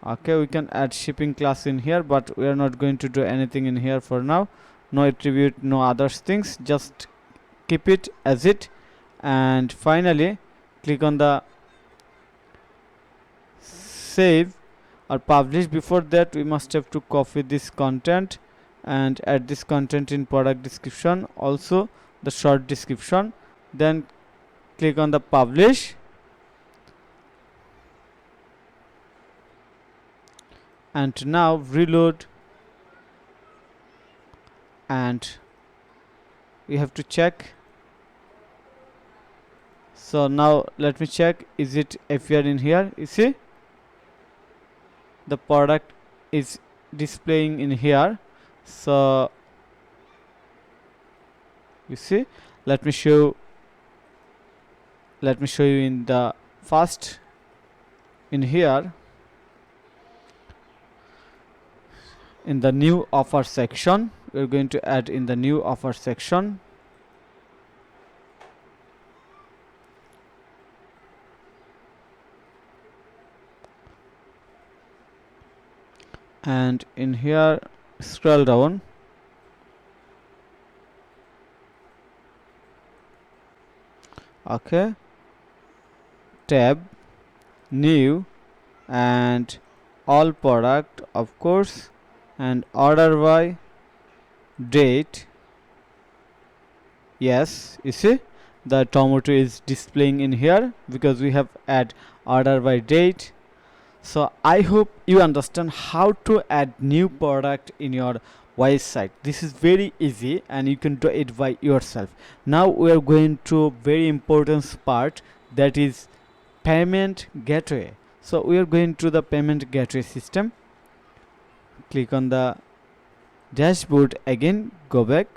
Speaker 1: okay, we can add shipping class in here, but we are not going to do anything in here for now. No attribute, no other things, just keep it as it. And finally click on the save or publish. Before that we must have to copy this content and add this content in product description, also the short description. Then click on the publish, and now reload, and we have to check. So now let me check, is it appear in here? You see the product is displaying in here. So you see, let me show you in the first. In here, in the new offer section, we're going to add in the new offer section. And in here, scroll down, okay, tab, new, and all product, of course, and order by date. Yes, you see the tomato is displaying in here because we have add order by date. So I hope you understand how to add new product in your website. This is very easy and you can do it by yourself. Now we are going to very important part, that is payment gateway. So we are going to the payment gateway system. Click on the dashboard again, go back,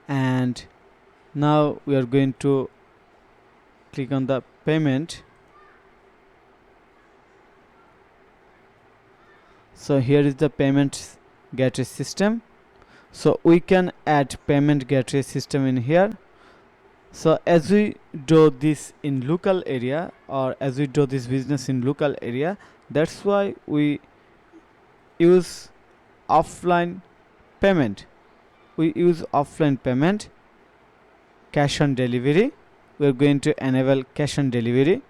Speaker 1: and now we are going to click on the payment. So here is the payment gateway system. So we can add payment gateway system in here. So as we do this in local area, or as we do this business in local area, that's why we use offline payment. We use offline payment, cash on delivery. We're going to enable cash on delivery,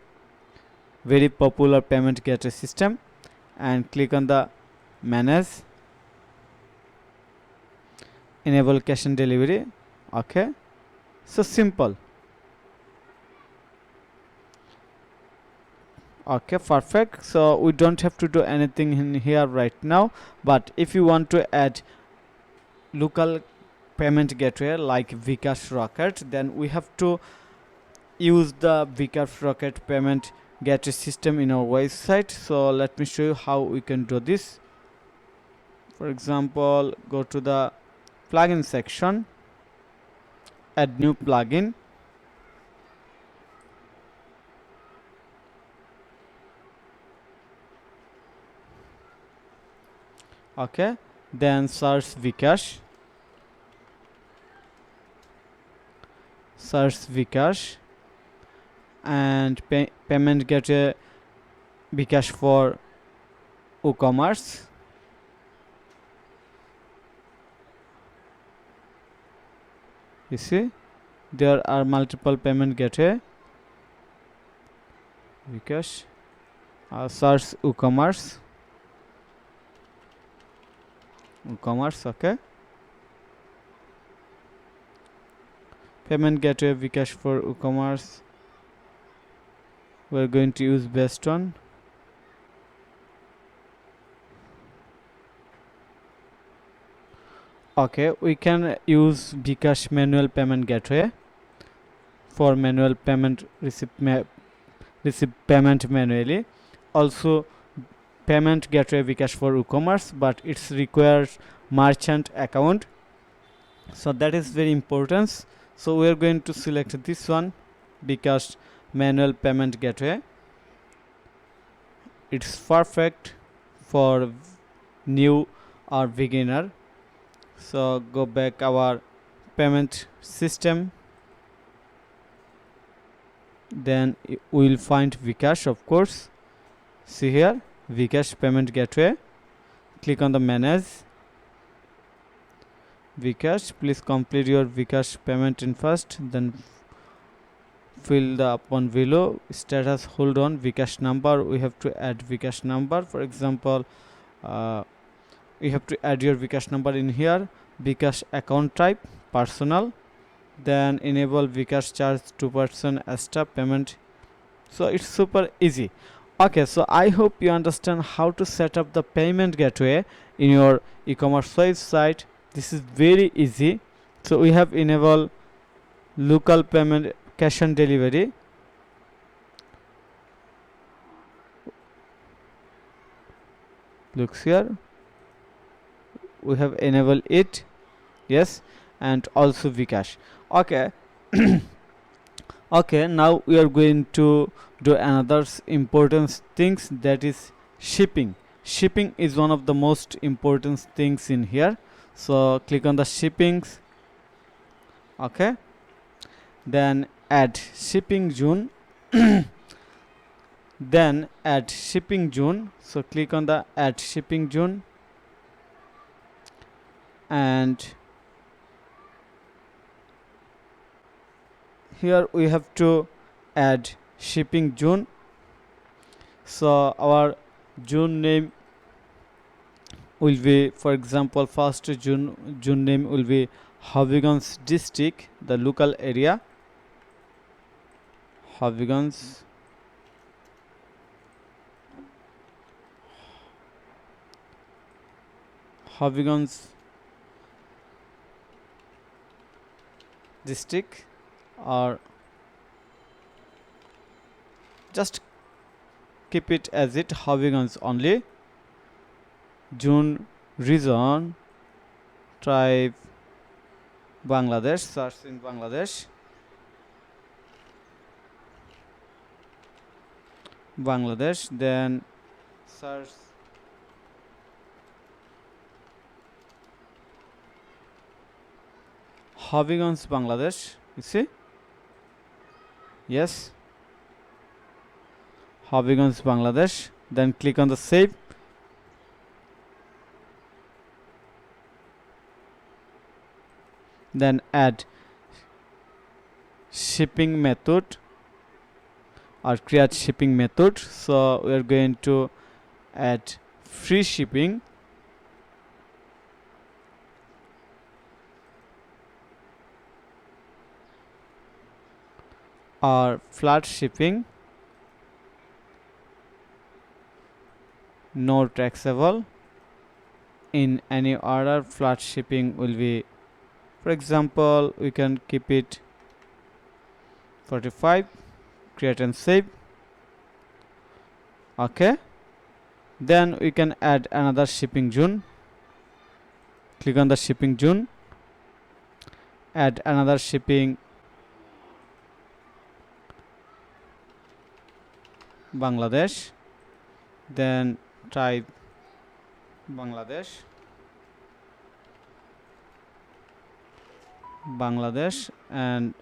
Speaker 1: very popular payment gateway system, and click on the manage, enable cash on delivery. Okay, so simple. Okay, perfect. So we don't have to do anything in here right now, but if you want to add local payment gateway like Vcash Rocket, then we have to use the Vcash Rocket payment gateway system in our website. So let me show you how we can do this. For example, go to the plugin section, add new plugin, okay, then search Vcash, and payment gateway Vcash for WooCommerce. You see, there are multiple payment gateway. Because search WooCommerce. Okay. Payment gateway Vcash for WooCommerce. We're going to use best one. Okay, we can use Vcash manual payment gateway for manual payment receive payment manually. Also payment gateway Vcash for WooCommerce, but it requires merchant account, so that is very important. So we are going to select this one, Vcash manual payment gateway. It's perfect for new or beginner. So go back our payment system, then we will find Vcash, of course. See here, Vcash payment gateway. Click on the manage Vcash. Please complete your Vcash payment in first, then fill the upon below status. Hold on, Vcash number, we have to add Vcash number. For example, you have to add your Vcash number in here. Vcash account type personal, then enable Vcash charge 2% extra payment. So it's super easy. Okay, so I hope you understand how to set up the payment gateway in your e-commerce website. This is very easy. So we have enabled local payment cash on delivery. Looks here, we have enabled it. Yes, and also Vcash. Okay. Okay, now we are going to do another important things, that is shipping. Shipping is one of the most important things in here. So click on the shippings. Okay, then add shipping zone. Then add shipping zone. So click on the add shipping zone, and here we have to add shipping zone. So our zone name will be, for example, first zone name will be Hobbyganj district, the local area. Hobbyganj district, or just keep it as it Hobbyganj only. Zone region tribe Bangladesh, search in Bangladesh. Then search Hobbyganj Bangladesh. You see, yes, Hobbyganj Bangladesh. Then click on the save. Then add shipping method or create shipping method. So we are going to add free shipping, or flat shipping, no taxable. In any order, flat shipping will be, for example, we can keep it 45. Create and save. Okay, then we can add another shipping zone. Click on the shipping zone, add another shipping Bangladesh, then type Bangladesh, and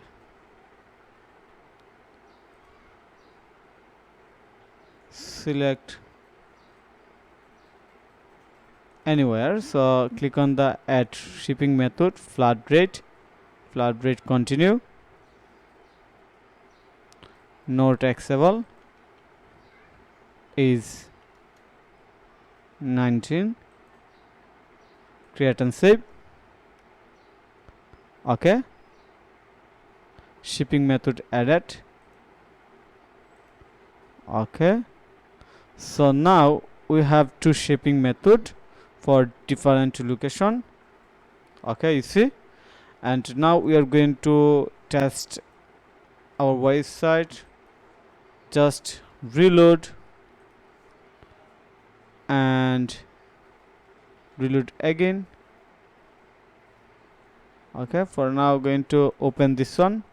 Speaker 1: select anywhere. So click on the add shipping method, flat flat rate continue, no taxable is 19, create and save. Okay, shipping method added. Okay, so now we have two shipping method for different location. Okay, you see, and now we are going to test our website. Just reload and reload again. Okay, for now going to open this one.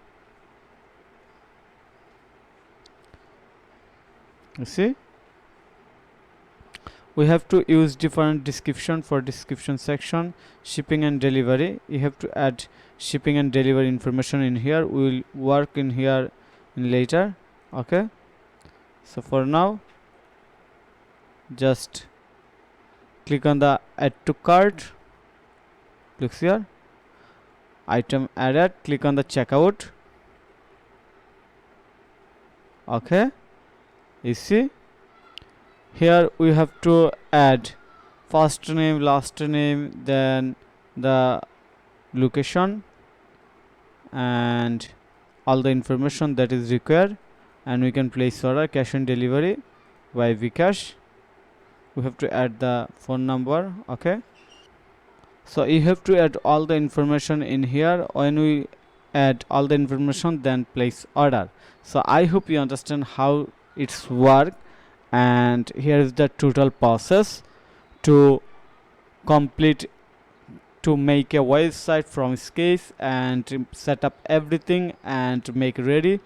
Speaker 1: You see, we have to use different description for description section. Shipping and delivery, you have to add shipping and delivery information in here. We will work in here in later. Okay, so for now just click on the add to cart. Click here, item added, click on the checkout. Okay, you see, here we have to add first name, last name, then the location and all the information that is required, and we can place order, cash on delivery by Vcash. We have to add the phone number. Okay, so you have to add all the information in here. When we add all the information, then place order. So I hope you understand how it's work, and here is the total process to complete, to make a website from scratch and to set up everything and make ready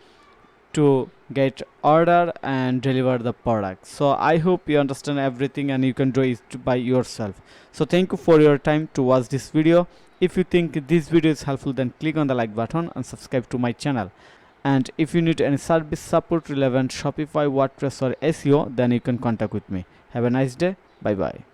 Speaker 1: to get order and deliver the product. So I hope you understand everything and you can do it by yourself. So thank you for your time to watch this video. If you think this video is helpful, then click on the like button and subscribe to my channel. And if you need any service support relevant Shopify, WordPress or SEO, then you can contact with me. Have a nice day. Bye bye.